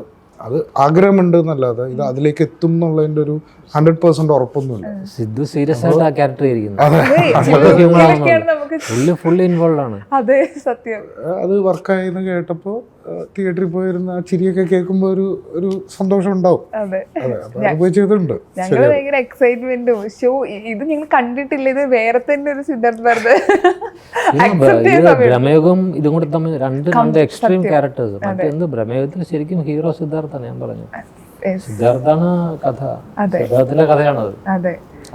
അത് ആഗ്രഹമുണ്ട് എന്നല്ലാതെ ഇത് അതിലേക്ക് എത്തും എന്നുള്ളതിൻ്റെ ഒരു 100% ഉറപ്പൊന്നുമില്ല. സിദ്ധു സീരിയസ് ആയിട്ട് ആ ക്യാരക്ടർ ഫുള്ള് ഇൻവോൾവ് ആണ്. അതെ, സത്യം. അത് വർക്കായെന്ന് കേട്ടപ്പോൾ തിയേറ്ററിൽ പോയിരുന്ന ആ ചിരിയൊക്കെ കേൾക്കുമ്പോൾ ഒരു സന്തോഷം ഉണ്ടാവും. അതെ, പോയി ചെയ്തിട്ടുണ്ട്. ഞങ്ങൾ ഭയങ്കര എക്സൈറ്റ്മെന്റും ഷോ ഇത് ഞങ്ങൾ കണ്ടിട്ടില്ല, ഇത് വേറെ തന്നെ ഒരു സിദ്ധാർത്ഥ് ഭരത്. ബ്രഹ്മയുഗം ഇതും കൂടെ തമ്മിൽ രണ്ട് എക്സ്ട്രീം ക്യാരക്ടേഴ്സ്. മറ്റെന്ത് ബ്രഹ്മയുഗത്തിൽ ശരിക്കും ഹീറോ സിദ്ധാർത്ഥാണ്. ഞാൻ പറഞ്ഞു സിദ്ധാർത്ഥാണ് കഥ, സിദ്ധാർത്ഥിന്റെ കഥയാണത്.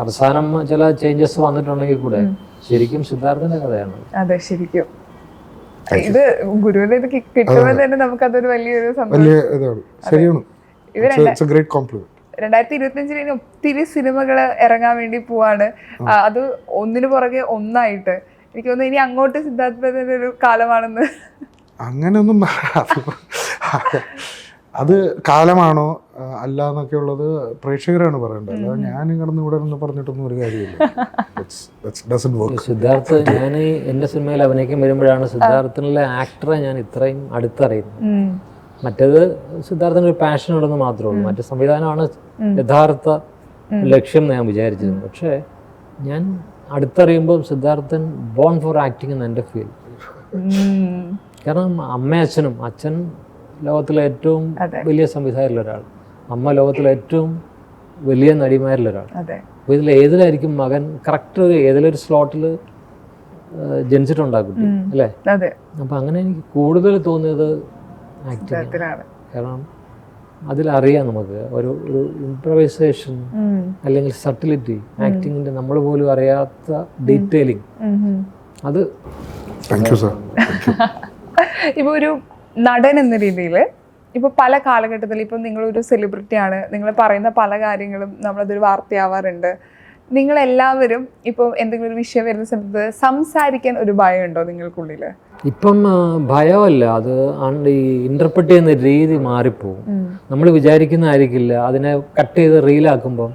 അവസാനം ചില ചേഞ്ചസ് വന്നിട്ടുണ്ടെങ്കിൽ കൂടെ ശരിക്കും സിദ്ധാർത്ഥന്റെ കഥയാണ്. അതെ, ശരിക്കും ഇത് ഗുരുവിന്റെ ഇത് കിട്ടുമ്പോൾ തന്നെ നമുക്ക് അതൊരു വലിയൊരു ശരിയാണ്. 2025 ഒത്തിരി സിനിമകൾ ഇറങ്ങാൻ വേണ്ടി പോവാണ്. അത് ഒന്നിനു പുറകെ ഒന്നായിട്ട്. എനിക്ക് തോന്നുന്നു ഇനി അങ്ങോട്ട് സിദ്ധാർത്ഥ് ഭരതന്റെ ഒരു കാലമാണെന്ന്. അങ്ങനെയൊന്നും അത് കാലമാണോ അല്ല എന്നൊക്കെ ഉള്ളത് പ്രേക്ഷകരാണ് പറയേണ്ടത്, അല്ലാതെ ഞാൻ കിടന്ന് ഇവിടെ നിന്ന് പറഞ്ഞിട്ടൊന്നും ഒരു കാര്യമില്ല. സിദ്ധാർത്ഥ്, ഞാൻ എന്റെ സിനിമയിൽ അഭിനയിക്കാൻ വരുമ്പോഴാണ് സിദ്ധാർത്ഥിലെ ആക്ടറെ ഞാൻ ഇത്രയും അടുത്തറിയുന്നത്. മറ്റേത് സിദ്ധാർത്ഥിന് ഒരു പാഷൻ ഉണ്ടെന്ന് മാത്രമേ ഉള്ളൂ, മറ്റു സംവിധാനമാണ് യഥാർത്ഥ ലക്ഷ്യം ഞാൻ വിചാരിച്ചിരുന്നു. പക്ഷേ ഞാൻ അടുത്തറിയുമ്പോൾ സിദ്ധാർത്ഥൻ ബോൺ ഫോർ ആക്ടിങ് എന്ന് എൻ്റെ ഫീൽ. കാരണം അമ്മയും അച്ഛൻ ലോകത്തിലെ ഏറ്റവും വലിയ സംവിധായകരിലൊരാൾ, അമ്മ ലോകത്തിലെ ഏറ്റവും വലിയ നടിമാരിലൊരാൾ. അപ്പോൾ ഇതിൽ ഏതിലായിരിക്കും മകൻ കറക്റ്റ് ഏതിലൊരു സ്ലോട്ടിൽ ജനിച്ചിട്ടുണ്ടാകും അല്ലേ? അപ്പം അങ്ങനെ എനിക്ക് കൂടുതൽ തോന്നിയത് ആക്ടിങ്. കാരണം അതിലറിയാം നമുക്ക് ഒരു ഇംപ്രവൈസേഷൻ അല്ലെങ്കിൽ സട്ടിലിറ്റി, ആക്ടിങ്ങിന്റെ നമ്മൾ പോലും അറിയാത്ത ഡീറ്റെയിലിംഗ്. അത് ഇപ്പൊ ഒരു നടൻ എന്ന രീതിയിൽ ഇപ്പൊ പല കാലഘട്ടത്തിൽ ഇപ്പൊ നിങ്ങളൊരു സെലിബ്രിറ്റിയാണ്, നിങ്ങൾ പറയുന്ന പല കാര്യങ്ങളും നമ്മളതൊരു വാർത്തയാവാറുണ്ട്. നിങ്ങളെല്ലാവരും ഇപ്പോൾ എന്തെങ്കിലും ഒരു വിഷയം വരുന്ന സമയത്ത് സംസാരിക്കാൻ ഒരു ഭയമുണ്ടോ നിങ്ങൾക്കുള്ളിൽ? ഇപ്പം ഭയമല്ല, അത് ഈ ഇന്റർപ്രറ്റ് ചെയ്യുന്ന രീതി മാറിപ്പോവും. നമ്മൾ വിചാരിക്കുന്നതായിരിക്കില്ല, അതിനെ കട്ട് ചെയ്ത് റീലാക്കുമ്പോൾ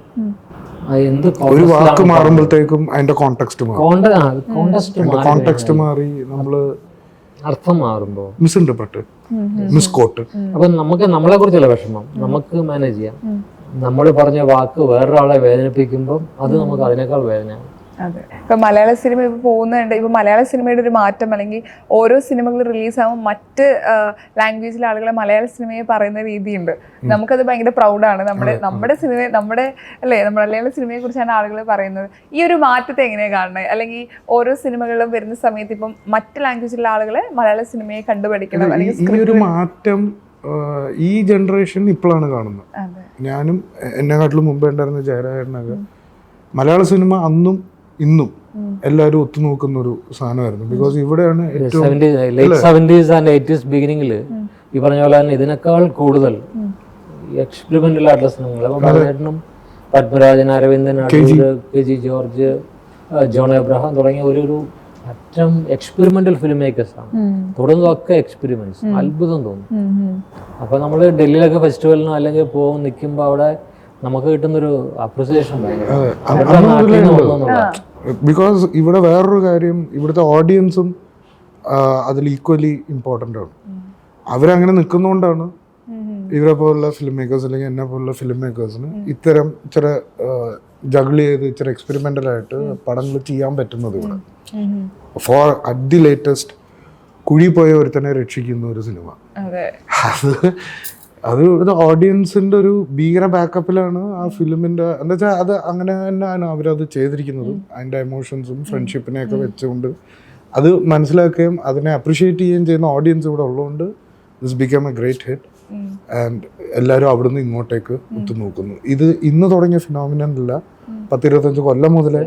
ഒരു വാക്ക് മാറുമ്പോഴത്തേക്കും അതിന്റെ കോണ്ടെക്സ്റ്റ് മാറി നമ്മള് അർത്ഥം മാറുമ്പോ മിസ്ഇന്റർപ്രറ്റ്, മിസ്കോട്ട്. അപ്പൊ നമുക്ക് നമ്മളെ കുറിച്ചുള്ള വിഷമം നമുക്ക് മാനേജ് ചെയ്യാം. നമ്മൾ പറഞ്ഞ വാക്ക് വേറൊരാളെ വേദനിപ്പിക്കുമ്പോൾ അത് നമുക്ക് അതിനേക്കാൾ വേദനയാണ്. അതെ, ഇപ്പൊ മലയാള സിനിമ ഇപ്പൊ പോകുന്നുണ്ട്. ഇപ്പൊ മലയാള സിനിമയുടെ ഒരു മാറ്റം, അല്ലെങ്കിൽ ഓരോ സിനിമകൾ റിലീസാകുമ്പോൾ മറ്റ് ലാംഗ്വേജിലെ ആളുകളെ മലയാള സിനിമയെ പറയുന്ന രീതിയുണ്ട്. നമുക്കത് ഭയങ്കര പ്രൗഡാണ്. നമ്മുടെ സിനിമ, നമ്മുടെ മലയാള സിനിമയെ കുറിച്ചാണ് ആളുകൾ പറയുന്നത്. ഈ ഒരു മാറ്റത്തെ എങ്ങനെയാണ് കാണുന്നത്? അല്ലെങ്കിൽ ഓരോ സിനിമകളിലും വരുന്ന സമയത്ത് ഇപ്പം മറ്റ് ലാംഗ്വേജിലുള്ള ആളുകളെ മലയാള സിനിമയെ കണ്ടുപഠിക്കണം. ഈ ഒരു മാറ്റം ഈ ജനറേഷൻ ഇപ്പോഴാണ് കാണുന്നത്. ഞാനും എന്നെക്കാട്ടിലും മുമ്പേ ഉണ്ടായിരുന്ന ജയരാജനൊക്കെ മലയാള സിനിമ അന്നും ഇന്നും എല്ലാവരും ഒത്തുനോക്കുന്ന ഒരു സാധനമായിരുന്നു. ബിക്കോസ് ഇവിടെയാണ് late 70s and 80s ബിഗിനിങ്ങിൽ ഈ പറഞ്ഞ പോലെ തന്നെ ഇതിനേക്കാൾ കൂടുതൽ എക്സ്പെരിമെന്റൽ ആയിട്ടുള്ള സിനിമകൾ. അപ്പോൾ പത്മരാജൻ, അരവിന്ദൻ, കെ.ജി. ജോർജ്, ജോൺ എബ്രഹാം തുടങ്ങിയ ഒരു അറ്റം എക്സ്പെരിമെന്റൽ ഫിലിം മേക്കേഴ്സാണ്. തുടങ്ങുന്നതൊക്കെ എക്സ്പെരിമെന്റ്സ്. അത്ഭുതം തോന്നും. അപ്പൊ നമ്മൾ ഡൽഹിയിലൊക്കെ ഫെസ്റ്റിവലിനോ അല്ലെങ്കിൽ പോകും നിൽക്കുമ്പോൾ അവിടെ നമുക്ക് കിട്ടുന്നൊരു അപ്രിസിയേഷൻ. ബിക്കോസ് ഇവിടെ വേറൊരു കാര്യം, ഇവിടുത്തെ ഓഡിയൻസും അതിൽ ഈക്വലി ഇമ്പോർട്ടൻ്റ് ആണ്. അവരങ്ങനെ നിൽക്കുന്നതുകൊണ്ടാണ് ഇവരെ പോലുള്ള ഫിലിം മേക്കേഴ്സ് അല്ലെങ്കിൽ എന്നെ പോലുള്ള ഫിലിം മേക്കേഴ്സിന് ഇത്തരം ചില ജഗിൾ ചെയ്ത് ഇച്ചിരി എക്സ്പെരിമെൻ്റലായിട്ട് പടങ്ങൾ ചെയ്യാൻ പറ്റുന്നത്. ഇവിടെ ഫോർ അറ്റ് ദി ലേറ്റസ്റ്റ് കുഴി പോയ ഒരുത്തനെ രക്ഷിക്കുന്ന ഒരു സിനിമ, അത് ഒരു ഓഡിയൻസിൻ്റെ ഒരു ഭീകര ബാക്കപ്പിലാണ് ആ ഫിലിമിൻ്റെ. എന്താ വെച്ചാൽ അത് അങ്ങനെ തന്നെയാണ് അവരത് ചെയ്തിരിക്കുന്നതും. അതിൻ്റെ എമോഷൻസും ഫ്രണ്ട്ഷിപ്പിനെയൊക്കെ വെച്ചുകൊണ്ട് അത് മനസ്സിലാക്കുകയും അതിനെ അപ്രിഷിയേറ്റ് ചെയ്യുകയും ചെയ്യുന്ന ഓഡിയൻസ് ഇവിടെ ഉള്ളതുകൊണ്ട് this become A great hit. And എല്ലാവരും അവിടുന്ന് ഇങ്ങോട്ടേക്ക് ഒത്തുനോക്കുന്നു. ഇത് ഇന്ന് തുടങ്ങിയ ഫിനോമിനൻ അല്ല, 10-25 കൊല്ലം മുതലേ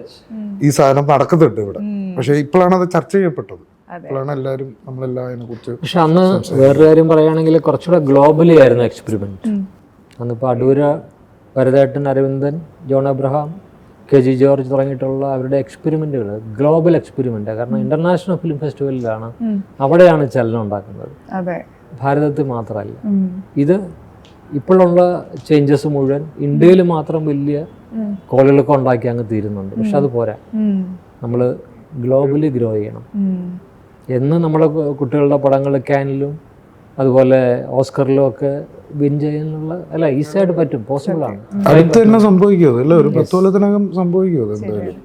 ഈ സാധനം നടക്കുന്നുണ്ട് ഇവിടെ. പക്ഷെ ഇപ്പോഴാണ് അത് ചർച്ച ചെയ്യപ്പെട്ടത്. ഇപ്പോഴാണ് എല്ലാവരും നമ്മളെല്ലാം അതിനെ കുറിച്ച്. പക്ഷെ അന്ന് വേറൊരു കാര്യം പറയുകയാണെങ്കിൽ കുറച്ചുകൂടെ ഗ്ലോബലി ആയിരുന്നു എക്സ്പെരിമെന്റ്. അന്നിപ്പോൾ അടൂര, ഭരതേട്ടൻ, അരവിന്ദൻ, ജോൺ അബ്രഹാം, KG ജോർജ് തുടങ്ങിയിട്ടുള്ള അവരുടെ എക്സ്പെരിമെന്റുകൾ ഗ്ലോബൽ എക്സ്പെരിമെന്റ്. കാരണം ഇന്റർനാഷണൽ ഫിലിം ഫെസ്റ്റിവലിലാണ്, അവിടെയാണ് ചലനം ഉണ്ടാക്കുന്നത്, ഭാരതത്തിൽ മാത്രമല്ല. ഇത് ഇപ്പോഴുള്ള ചേഞ്ചസ് മുഴുവൻ ഇന്ത്യയിൽ മാത്രം വലിയ കോളുകളൊക്കെ ഉണ്ടാക്കി അങ്ങ് തീരുന്നുണ്ട്. പക്ഷെ അത് പോരാ, നമ്മൾ ഗ്ലോബലി ഗ്രോ ചെയ്യണം. എന്ന് നമ്മുടെ കുട്ടികളുടെ പടങ്ങൾ കാനിലും അതുപോലെ ഓസ്കറിലും ഒക്കെ വിൻ ചെയ്യാനുള്ള അല്ല ഈസിയായിട്ട് പറ്റും, പോസിബിൾ ആണ്. അടുത്ത് തന്നെ സംഭവിക്കും, അല്ല ഒരു 10 കൊല്ലത്തിനകം സംഭവിക്കും എന്തായാലും.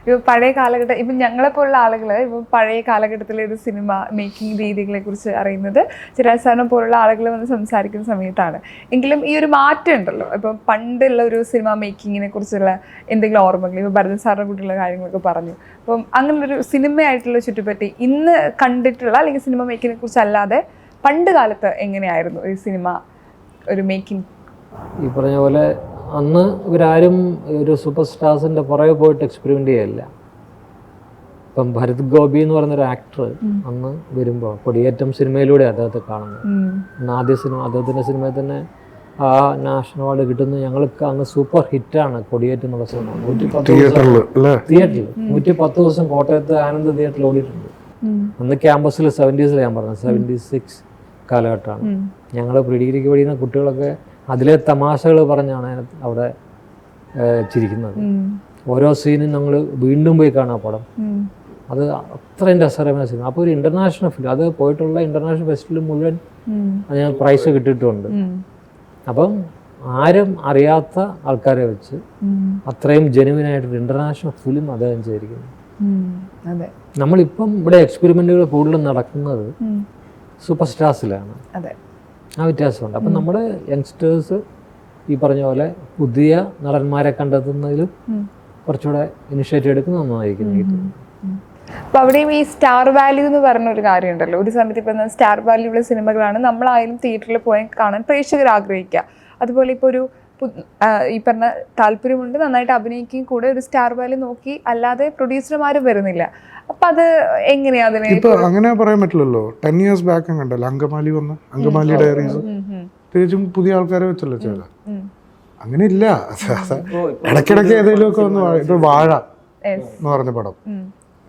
ഇപ്പൊ പഴയ കാലഘട്ടം, ഇപ്പം ഞങ്ങളെപ്പോലുള്ള ആളുകൾ ഇപ്പം പഴയ കാലഘട്ടത്തിലെ ഒരു സിനിമ മേക്കിംഗ് രീതികളെ കുറിച്ച് അറിയുന്നത് ചിരാജ് സാറിനെ പോലുള്ള ആളുകൾ വന്ന് സംസാരിക്കുന്ന സമയത്താണ്. എങ്കിലും ഈ ഒരു മാറ്റം ഉണ്ടല്ലോ, ഇപ്പം പണ്ടുള്ള ഒരു സിനിമ മേക്കിങ്ങിനെ കുറിച്ചുള്ള എന്തെങ്കിലും ഓർമ്മകൾ, ഇപ്പം ഭരതൻ സാറിനെ കുറിച്ചുള്ള കാര്യങ്ങളൊക്കെ പറഞ്ഞു. അപ്പം അങ്ങനൊരു സിനിമയായിട്ടുള്ള ചുറ്റുപറ്റി ഇന്ന് കണ്ടിട്ടുള്ള അല്ലെങ്കിൽ സിനിമ മേക്കിങ്ങിനെ കുറിച്ച് അല്ലാതെ പണ്ട് കാലത്ത് എങ്ങനെയായിരുന്നു ഒരു സിനിമ ഒരു മേക്കിംഗ്? ഈ പറഞ്ഞ പോലെ അന്ന് ഇവരാരും ഒരു സൂപ്പർ സ്റ്റാർസിൻ്റെ പുറകെ പോയിട്ട് എക്സ്പെരിമെൻ്റ് ചെയ്യല്ല. ഇപ്പം ഭരത് ഗോപി എന്ന് പറയുന്നൊരു ആക്ടർ അന്ന് വരുമ്പോൾ കൊടിയേറ്റം സിനിമയിലൂടെ അദ്ദേഹത്തെ കാണുന്നത്. ആദ്യ സിനിമ, അദ്ദേഹത്തിൻ്റെ സിനിമയിൽ തന്നെ ആ നാഷണൽ അവാർഡ് കിട്ടുന്നത് ഞങ്ങൾക്ക് അങ്ങ് സൂപ്പർ ഹിറ്റാണ് കൊടിയേറ്റം എന്നുള്ള സിനിമ. 110 ദിവസം കോട്ടയത്ത് ആനന്ദ് തിയേറ്ററിൽ ഓടിയിട്ടുണ്ട്. അന്ന് ക്യാമ്പസിൽ 70s ഞാൻ പറഞ്ഞത് 76 കാലഘട്ടമാണ്. ഞങ്ങൾ പ്രീഡിഗ്രിക്ക് പഠിക്കുന്ന കുട്ടികളൊക്കെ അതിലെ തമാശകൾ പറഞ്ഞാണ് അവിടെ ചിരിക്കുന്നത്. ഓരോ സീനും നമ്മൾ വീണ്ടും പോയി കാണാം പടം. അത് അത്രയും രസകരമായ സിനിമ. അപ്പോൾ ഒരു ഇന്റർനാഷണൽ ഫിലിം, അത് പോയിട്ടുള്ള ഇന്റർനാഷണൽ ഫെസ്റ്റിവൽ മുഴുവൻ അത് ഞങ്ങൾക്ക് പ്രൈസ് കിട്ടിയിട്ടുണ്ട്. അപ്പം ആരും അറിയാത്ത ആൾക്കാരെ വെച്ച് അത്രയും ജെനുവിനായിട്ടൊരു ഇന്റർനാഷണൽ ഫിലിം അദ്ദേഹം ചെയ്തിരിക്കുന്നു. നമ്മളിപ്പം ഇവിടെ എക്സ്പെരിമെന്റുകൾ കൂടുതലും നടക്കുന്നത് സൂപ്പർ സ്റ്റാർസിലാണ്. ആ വ്യത്യാസമുണ്ട്. അപ്പം നമ്മുടെ യങ്സ്റ്റേഴ്സ് ഈ പറഞ്ഞ പോലെ പുതിയ നടന്മാരെ കണ്ടെത്തുന്നതിലും കുറച്ചുകൂടെ ഇനിഷ്യേറ്റീവ് എടുക്കുന്നത് നന്നായിരിക്കും. അപ്പോൾ അവിടെയും ഈ സ്റ്റാർ വാല്യൂ എന്ന് പറഞ്ഞ ഒരു കാര്യം ഉണ്ടല്ലോ. ഒരു സമയത്ത് ഇപ്പം സ്റ്റാർ വാല്യൂ ഉള്ള സിനിമകളാണ് നമ്മളായാലും തിയേറ്ററിൽ പോയി കാണാൻ പ്രേക്ഷകർ ആഗ്രഹിക്കുക. അതുപോലെ ഇപ്പോൾ ഒരു ഈ പറഞ്ഞ താല്പര്യമുണ്ട്, നന്നായിട്ട് അഭിനയിക്കുകയും കൂടെ ഒരു സ്റ്റാർ വാല്യൂ നോക്കി അല്ലാതെ പ്രൊഡ്യൂസർമാർ വരുന്നില്ല. അപ്പം അത് എങ്ങനെയാ അതിനെ? ഇപ്പൊ അങ്ങനെ പറയാൻ പറ്റില്ലല്ലോ. 10 years ബാക്ക് കണ്ടല്ലോ അങ്കമാലി വന്ന അങ്കമാലി ഡയറീസ്, തികച്ചും പുതിയ ആൾക്കാരെ വെച്ചല്ലോ ചെയ്ത. അങ്ങനെ ഇല്ല, ഇടയ്ക്കിടയ്ക്ക് ഏതെങ്കിലും ഒക്കെ വന്ന്. ഇപ്പൊ വാഴ എന്ന് പറഞ്ഞ പടം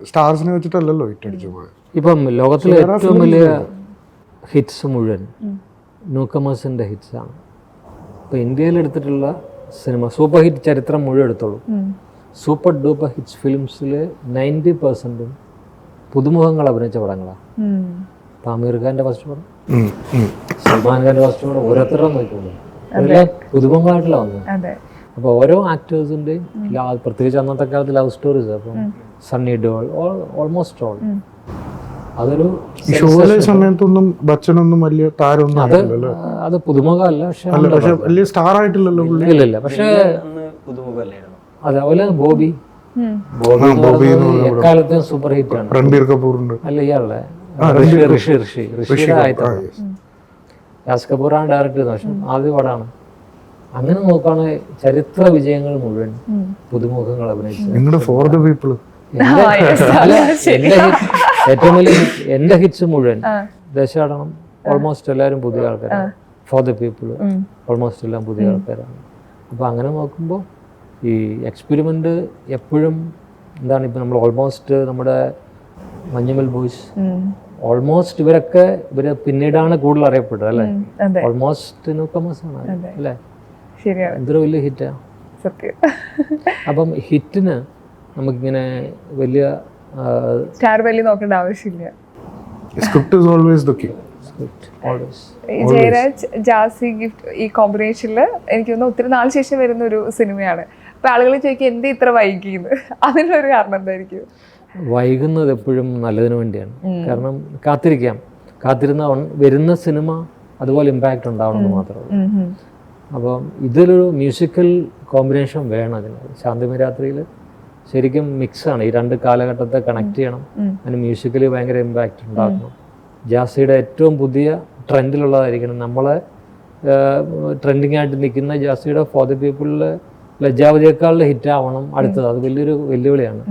സ്റ്റാർസിനെ വെച്ചിട്ടല്ലല്ലോ ഹിറ്റ് അടിച്ചു പോയത്. ഇപ്പം ലോകത്തിലെ ഏറ്റവും വലിയ ഹിറ്റ്സ് മുഴുവൻ ന്യൂകമേഴ്സിന്റെ ഹിറ്റ്സ് ആണ്. ഇപ്പൊ ഇന്ത്യയിൽ എടുത്തിട്ടുള്ള സിനിമ സൂപ്പർ ഹിറ്റ് ചരിത്രം മുഴുവൻ എടുത്തോളൂ. സൂപ്പർ ഡൂപ്പർ ഹിറ്റ്സ് ഫിലിംസിൽ 90% പുതുമുഖങ്ങൾ അഭിനയിച്ച പടങ്ങളാണ്. ഇപ്പം ആമിർ ഖാന്റെ ഫസ്റ്റ് പടം, സൽമാൻ ഖാന്റെ ഫസ്റ്റ് പടം, ഓരോരുത്തരും നോക്കിക്കോളൂ, എല്ലാം പുതുമുഖമായിട്ടല്ല വന്നത്. അപ്പോൾ ഓരോ ആക്ടേഴ്സിൻ്റെയും പ്രത്യേകിച്ച് അന്നത്തെ കാലത്ത് ലവ് സ്റ്റോറീസ്. അപ്പം സണ്ണി ഡോൾ, ഓൾമോസ്റ്റ് ഓൾ. അതൊരു സമയത്തൊന്നും ബച്ചനൊന്നും വലിയ താരമൊന്നും അത് പുതുമുഖമല്ല, പക്ഷെ വലിയ സ്റ്റാർ ആയിട്ടില്ലല്ലോ. ഇല്ല, പക്ഷേ അതേപോലെ ബോബി എക്കാലത്തും സൂപ്പർ ഹിറ്റ് ആണ്. രൺബീർ കപൂറുണ്ട്, അല്ല ഇയാളുടെ രാജ് കപൂറാണ് ഡയറക്ടർ ചെയ്തത്. പക്ഷെ ആദ്യ പടമാണ്. അങ്ങനെ നോക്കുകയാണെങ്കിൽ ചരിത്ര വിജയങ്ങൾ മുഴുവൻ പുതുമുഖങ്ങൾ അഭിനയിച്ചു. നിങ്ങളുടെ ഫോർ ദ പീപ്പിൾ, ഏറ്റവും വലിയ എന്റെ ഹിറ്റ്സ് മുഴുവൻ ദേശാടനം ഓൾമോസ്റ്റ് എല്ലാവരും പുതിയ ആൾക്കാരാണ്. ഫോർ ദ പീപ്പിൾ ഓൾമോസ്റ്റ് എല്ലാം പുതിയ ആൾക്കാരാണ്. അപ്പോൾ അങ്ങനെ നോക്കുമ്പോൾ ഈ എക്സ്പെരിമെന്റ് എപ്പോഴും എന്താണ്, ഇപ്പം നമ്മൾ ഓൾമോസ്റ്റ് നമ്മുടെ മഞ്ഞുമൽ ബോയ്സ് ഓൾമോസ്റ്റ് ഇവരെ പിന്നീടാണ് കൂടുതൽ അറിയപ്പെട്ടത് അല്ലേ. ഓൾമോസ്റ്റ് ന്യൂകമേഴ്സ് ആണ് അല്ലേ. എന്തൊരു വലിയ ഹിറ്റാ. അപ്പം ഹിറ്റിന് നമുക്കിങ്ങനെ വലിയ സ്റ്റാർ വാല്യൂ നോക്കേണ്ട ആവശ്യമില്ല. Script is always the key. Jayaraj Jassie Gift ഈ കോമ്പിനേഷനിൽ എനിക്ക് തോന്നുന്നു ഒത്തിരി നാൾ ശേഷം വരുന്ന ഒരു സിനിമയാണ്. അപ്പൊ ആളുകൾ ചോദിക്കും എന്ത് ഇത്ര വൈകിയെന്ന്. അതിനൊരു കാരണം എന്തായിരിക്കും? വൈകുന്നത് എപ്പോഴും നല്ലതിന് വേണ്ടിയാണ്. കാരണം കാത്തിരുന്ന വരുന്ന സിനിമ അതുപോലെ ഇമ്പാക്റ്റ് ഉണ്ടാവണമെന്ന് മാത്രമേ. അപ്പം ഇതിലൊരു മ്യൂസിക്കൽ കോമ്പിനേഷൻ വേണം അതിന്. ശാന്തമി രാത്രിയിൽ ശരിക്കും മിക്സാണ്. ഈ രണ്ട് കാലഘട്ടത്തെ കണക്ട് ചെയ്യണം. അതിന് മ്യൂസിക്കലി ഭയങ്കര ഇമ്പാക്റ്റ് ഉണ്ടാക്കണം. ജാസിയുടെ ഏറ്റവും പുതിയ ട്രെൻഡിലുള്ളതായിരിക്കണം. നമ്മളെ ട്രെൻഡിങ് ആയിട്ട് നിൽക്കുന്ന ജാസിയുടെ ഫോർ ദ പീപ്പിളിൽ ലജ്ജാവതിയേക്കാളുടെ ഹിറ്റ് ആവണം അടുത്തത്. അത് വലിയൊരു വെല്ലുവിളിയാണ്.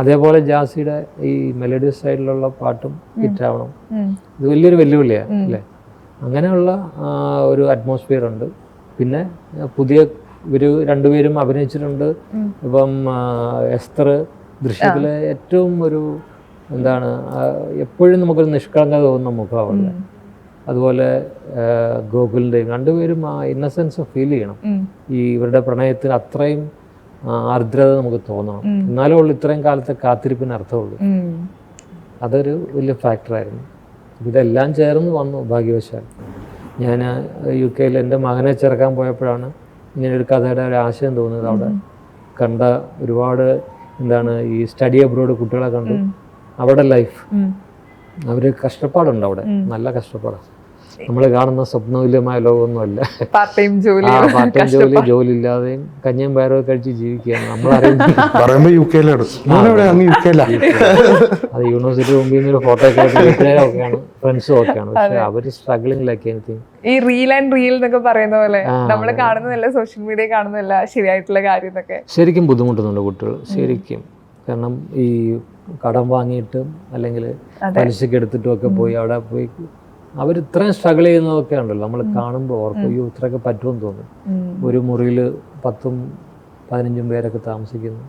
അതേപോലെ ജാസിയുടെ ഈ മെലഡി സൈഡിലുള്ള പാട്ടും ഹിറ്റാവണം. ഇത് വലിയൊരു വെല്ലുവിളിയാണ് അല്ലേ? അങ്ങനെയുള്ള ഒരു അറ്റ്മോസ്ഫിയർ ഉണ്ട്. പിന്നെ പുതിയ ഇവർ രണ്ടുപേരും അഭിനയിച്ചിട്ടുണ്ട്. ഇപ്പം എസ്തർ ദൃശ്യത്തിലെ ഏറ്റവും ഒരു എന്താണ് എപ്പോഴും നമുക്കൊരു നിഷ്കളങ്കത തോന്നുന്ന മുഖമാണ്. അതുപോലെ ഗോകുലിൻ്റെയും രണ്ടുപേരും ആ ഇന്നസെൻസ് ഫീൽ ചെയ്യണം. ഈ ഇവരുടെ പ്രണയത്തിന് അത്രയും ആർദ്രത നമുക്ക് തോന്നണം. എന്നാലേ ഉള്ളൂ ഇത്രയും കാലത്തെ കാത്തിരിപ്പിന് അർത്ഥമുള്ളൂ. അതൊരു വലിയ ഫാക്ടറായിരുന്നു. ഇതെല്ലാം ചേർന്ന് വന്നു ഭാഗ്യവശാൽ. ഞാൻ UK എൻ്റെ മകനെ ചേർക്കാൻ പോയപ്പോഴാണ് ഇങ്ങനൊരു കഥയുടെ ഒരു ആശയം തോന്നുന്നത്. അവിടെ കണ്ട ഒരുപാട് എന്താണ് ഈ സ്റ്റഡി അബ്രോഡ് കുട്ടികളെ കണ്ടു. അവിടെ ലൈഫ് അവർ കഷ്ടപ്പാടുണ്ട്. അവിടെ നല്ല കഷ്ടപ്പാടാണ്. നമ്മൾ കാണുന്ന സ്വപ്നതുല്യമായ ലോകമൊന്നുമല്ല. പാർട്ട് ടൈം ജോലി ഇല്ലാതെയും കഞ്ഞിയും പയറൊക്കെ കഴിച്ച് ജീവിക്കുകയാണ് നമ്മൾ അത് യൂണിവേഴ്സിറ്റി മുമ്പിൽ നിന്ന് ഒരു ഫോട്ടോ ഒക്കെ ഒക്കെയാണ് ഫ്രണ്ട്സും ഒക്കെയാണ്. പക്ഷെ അവർ സ്ട്രഗ്ലിംഗ് ലൈക്ക് എനിത്തിങ്. ഈ റീൽ എന്നൊക്കെ പറയുന്ന പോലെ നമ്മൾ കാണുന്നതല്ല, സോഷ്യൽ മീഡിയ കാണുന്നതല്ല ശരിയായിട്ടുള്ള കാര്യം എന്നൊക്കെ. ശരിക്കും ബുദ്ധിമുട്ടുന്നുണ്ട് കുട്ടികൾ ശരിക്കും. കാരണം ഈ കടം വാങ്ങിയിട്ടും അല്ലെങ്കിൽ പലിശക്ക് എടുത്തിട്ടും ഒക്കെ പോയി അവിടെ പോയി അവർ ഇത്രയും സ്ട്രഗിൾ ചെയ്യുന്നതൊക്കെ ഉണ്ടല്ലോ. നമ്മൾ കാണുമ്പോൾ ഓർക്കും അയ്യോ ഇത്രയൊക്കെ പറ്റുമെന്ന് തോന്നും. ഒരു മുറിയിൽ 10-15 പേരൊക്കെ താമസിക്കുന്നു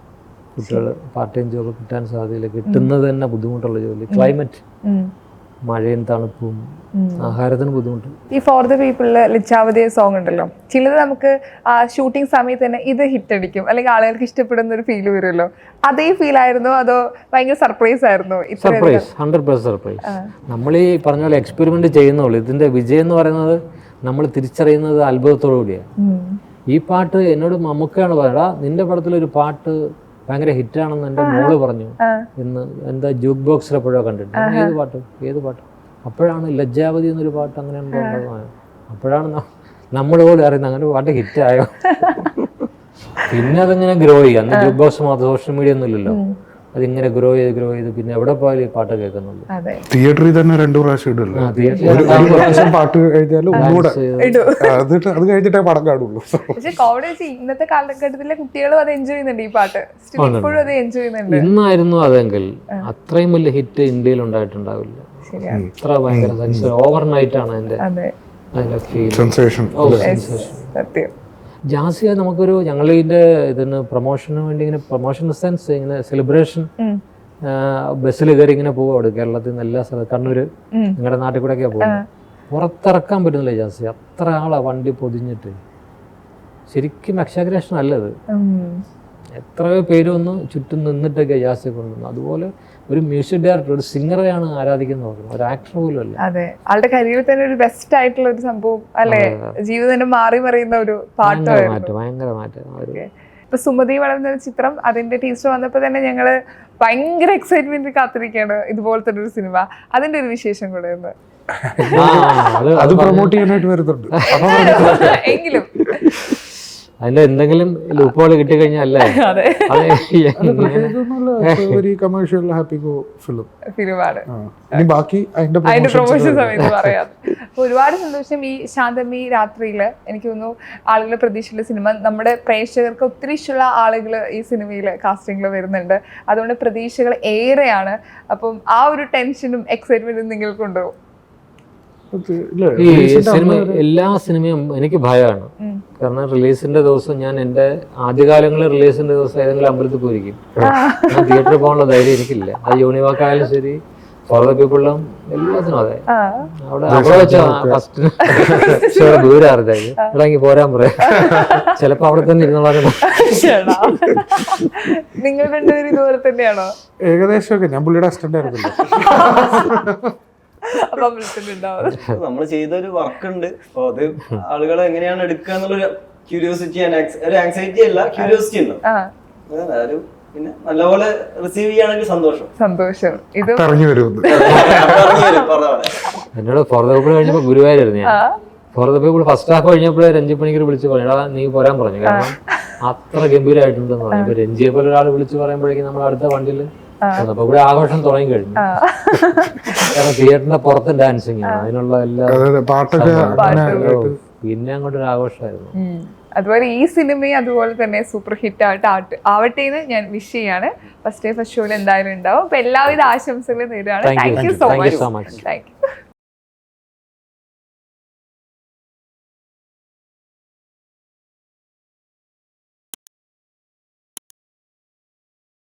കുട്ടികൾ. പാർട്ട് ടൈം ജോബ് കിട്ടാൻ സാധ്യതയില്ല. കിട്ടുന്നത് തന്നെ ബുദ്ധിമുട്ടുള്ള ജോലി. ക്ലൈമറ്റ്, മഴയും തണുപ്പും, ആഹാരത്തിന് ബുദ്ധിമുട്ട്. ഈ ഫോർ ദ പീപ്പിളില് ലിച്ചാവതി സോങ് ഉണ്ടല്ലോ, ചിലത് നമുക്ക് ആ ഷൂട്ടിംഗ് സമയത്ത് തന്നെ ഇത് ഹിറ്റ് അടിക്കും, അല്ലെങ്കിൽ ആളുകൾക്ക് ഇഷ്ടപ്പെടുന്ന ഒരു ഫീൽ വരുമല്ലോ. അതേ ഫീൽ ആയിരുന്നോ അതോ ഭയങ്കര സർപ്രൈസ് ആയിരുന്നോ? Surprise, 100% surprise. നമ്മൾ ഈ പറഞ്ഞ പോലെ എക്സ്പെരിമെന്റ് ചെയ്യുന്നുള്ളൂ. ഇതിന്റെ വിജയം എന്ന് പറയുന്നത് നമ്മൾ തിരിച്ചറിയുന്നത് അത്ഭുതത്തോടു കൂടിയാണ്. ഈ പാട്ട് എന്നോട് മമ്മൂക്കയാണ് പറയടാ നിന്റെ പടത്തിലൊരു പാട്ട് ഭയങ്കര ഹിറ്റാണെന്ന് എൻ്റെ മോള് പറഞ്ഞു എന്ന്. എന്താ ജൂക്ക് ബോക്സിൽ എപ്പോഴോ കണ്ടിട്ട്. ഏത് പാട്ട്? അപ്പോഴാണ് ലജ്ജാവതി എന്നൊരു പാട്ട് അങ്ങനെ ഉണ്ടോ. അപ്പോഴാണ് നമ്മൾ പോലും അറിയുന്നത് അങ്ങനെ ഒരു പാട്ട് ഹിറ്റായോ. പിന്നെ അതങ്ങനെ ഗ്രോ ചെയ്യും. അന്ന് ജൂക്ക് ബോക്സ് മാത്രം സോഷ്യൽ മീഡിയ ഒന്നും ഇല്ലല്ലോ. അതിങ്ങനെ ഗ്രോ ചെയ്ത് പിന്നെ എവിടെ പോയാലും ഈ പാട്ട് കേൾക്കുന്നുള്ളൂ. തിയേറ്ററിൽ തന്നെ 2 പ്രാവശ്യം ഇടുമല്ലോ. ഒരു പ്രാവശ്യം പാട്ട് കഴിഞ്ഞാലും ഒന്നുകൂടെ അത് കഴിഞ്ഞിട്ടേ പടം കാണുള്ളൂ. പക്ഷെ കോമഡി ഇന്നത്തെ കാലഘട്ടത്തിലെ കുട്ടികളും അത് എൻജോയ് ചെയ്യുന്നുണ്ട്. ഈ പാട്ട് ഇപ്പോഴും അത് എൻജോയ് ചെയ്യുന്നുണ്ട്. ഇന്നായിരുന്നു അതെങ്കിൽ അത്രയും വലിയ ഹിറ്റ് ഇന്ത്യയിൽ ഉണ്ടായിട്ടുണ്ടാവില്ല. ഇത്ര ഭയങ്കര ഓവർനൈറ്റ് ആണ് അതിന്റെ സെൻസേഷൻ. സത്യം. ജാസിയ നമുക്കൊരു ഞങ്ങളിതിൻ്റെ ഇതിന് പ്രൊമോഷന് വേണ്ടി ഇങ്ങനെ പ്രൊമോഷൻ സെൻസ് ഇങ്ങനെ സെലിബ്രേഷൻ ബസ്സിൽ കയറി ഇങ്ങനെ പോകും. അവിടെ കേരളത്തിൽ നിന്ന് എല്ലാ സ്ഥലത്തും കണ്ണൂര് നിങ്ങളുടെ നാട്ടിൽ കൂടെ ഒക്കെയാണ് പോകുന്നത്. പുറത്തിറക്കാൻ പറ്റുന്നില്ല ജാസിയ. അത്ര ആളാ വണ്ടി പൊതിഞ്ഞിട്ട്. ശരിക്കും എക്സാഗ്രേഷൻ അല്ലത്. എത്രയോ പേര് ഒന്ന് ചുറ്റും നിന്നിട്ടൊക്കെ ജാസിയ കൊണ്ടുവന്നു. അതുപോലെ ഒരു മ്യൂസിക് ഡയറക്ടർ, ഒരു സിംഗറെയാണ് ആരാധിക്കുന്നത്, ഒരു ആക്ടർ പോലും അല്ല. അതെ, ആളുടെ കരിയറിൽ തന്നെ ഒരു ബെസ്റ്റ് ആയിട്ടുള്ള ഒരു സംഭവം അല്ലേ? ജീവിതം മാറി മറിയുന്ന ഒരു പാട്ടായിരുന്നു. ഭയങ്കര മാറ്റം. ഇപ്പൊ സുമതി വളർന്ന ചിത്രം അതിന്റെ ടീച്ചർ വന്നപ്പോ തന്നെ ഞങ്ങള് ഭയങ്കര എക്സൈറ്റ്മെന്റ് കാത്തിരിക്കുകയാണ് ഇതുപോലത്തെ ഒരു സിനിമ. അതിന്റെ ഒരു വിശേഷം കൂടെ ഒന്ന് അത് പ്രൊമോട്ട് ചെയ്യാനായിട്ട് വരുന്നുണ്ട്. എങ്കിലും അതിന്റെ എന്തെങ്കിലും ലൂപ്പുകൾ കിട്ടിക്കഴിഞ്ഞാൽ അല്ലേ കമേഴ്ഷ്യൽ ഹാപ്പി ഗോ ഫിലിമാണ്. അതിന്റെ പ്രൊമോഷൻ സമയത്ത് പറയാം. ഒരുപാട് സന്തോഷം. ഈ ശാന്തമി രാത്രിയില് എനിക്ക് തോന്നുന്നു ആളുകളുടെ പ്രതീക്ഷയുള്ള സിനിമ, നമ്മുടെ പ്രേക്ഷകർക്ക് ഒത്തിരി ഇഷ്ടമുള്ള ആളുകൾ ഈ സിനിമയില് കാസ്റ്റിംഗിൽ വരുന്നുണ്ട്. അതുകൊണ്ട് പ്രതീക്ഷകൾ ഏറെയാണ്. അപ്പം ആ ഒരു ടെൻഷനും എക്സൈറ്റ്മെന്റും നിങ്ങൾക്കുണ്ടോ? ഈ സിനിമ എല്ലാ സിനിമയും എനിക്ക് ഭയമാണ്. കാരണം റിലീസിന്റെ ദിവസം ഞാൻ എൻ്റെ ആദ്യകാലങ്ങളിൽ റിലീസിന്റെ ദിവസം ഏതെങ്കിലും അമ്പലത്തിൽ പോയിരിക്കും. ഞാൻ തിയേറ്ററിൽ പോകാനുള്ള ധൈര്യം എനിക്കില്ല. അത് യൂണിവാക്കായാലും ശരി, ഫോർ ദ പീപ്പിളും എല്ലാത്തിനും അതെ. അവിടെ വെച്ചാ ഫസ്റ്റ് ദൂരം അറിഞ്ഞായി ഇറങ്ങി പോരാൻ പറയാം. ചിലപ്പോ അവിടെ തന്നെ ഇരുന്നോളാം. നിങ്ങൾ രണ്ടുപേരും ഇതുപോലെ തന്നെയാണോ? ഏകദേശമൊക്കെ. ഞാൻ പുള്ളിയുടെ അസിസ്റ്റന്റ് ആയിരുന്നല്ലോ. നമ്മൾ ചെയ്തൊരു വർക്ക് ഉണ്ട്. അപ്പൊ അത് ആളുകൾ എങ്ങനെയാണ് എടുക്കുക എന്നുള്ളൊരു ക്യൂരിയോസിറ്റി, ഒരു ആങ്സൈറ്റി അല്ല, ക്യൂരിയോസിറ്റി ഉണ്ടോ. പിന്നെ നല്ലപോലെ റിസീവ് ചെയ്യുകയാണെങ്കിൽ സന്തോഷം. ഇത് എന്നോട് ഫോർ ദ പീപ്പിൾ കഴിഞ്ഞപ്പോ ഗുരുവായൂരായിരുന്നു ഞാൻ. For the people first half കഴിഞ്ഞപ്പോഴേ രഞ്ജി പണിക്കർ വിളിച്ച് പറഞ്ഞു നീ പോരാൻ പറഞ്ഞു. കാരണം അത്ര ഗംഭീരമായിട്ടുണ്ടെന്ന് പറഞ്ഞു. ഇപ്പൊ രഞ്ജിയെ പോലെ ഒരാൾ വിളിച്ച് പറയുമ്പോഴേക്കും നമ്മൾ അടുത്ത വണ്ടിയിൽ അപ്പൊ ഇവിടെ ആഘോഷം തുടങ്ങി കഴിഞ്ഞു. കാരണം തിയേറ്ററിന്റെ പുറത്ത് ഡാൻസിങ് ആണ്, അതിനുള്ള എല്ലാ പിന്നെ അങ്ങോട്ടൊരു ആഘോഷമായിരുന്നു. അതുപോലെ ഈ സിനിമയും അതുപോലെ തന്നെ സൂപ്പർ ഹിറ്റ് ആവട്ടെ എന്ന് ഞാൻ വിഷ് ചെയ്യാണ്. ഫസ്റ്റ് ഡേ ഫസ്റ്റ് ഷോയിൽ എന്തായാലും ഉണ്ടാവും. അപ്പൊ എല്ലാവിധ ആശംസകളും നേരുകയാണ്. Thank you. Thank you so Thank you so much. much. Thank you.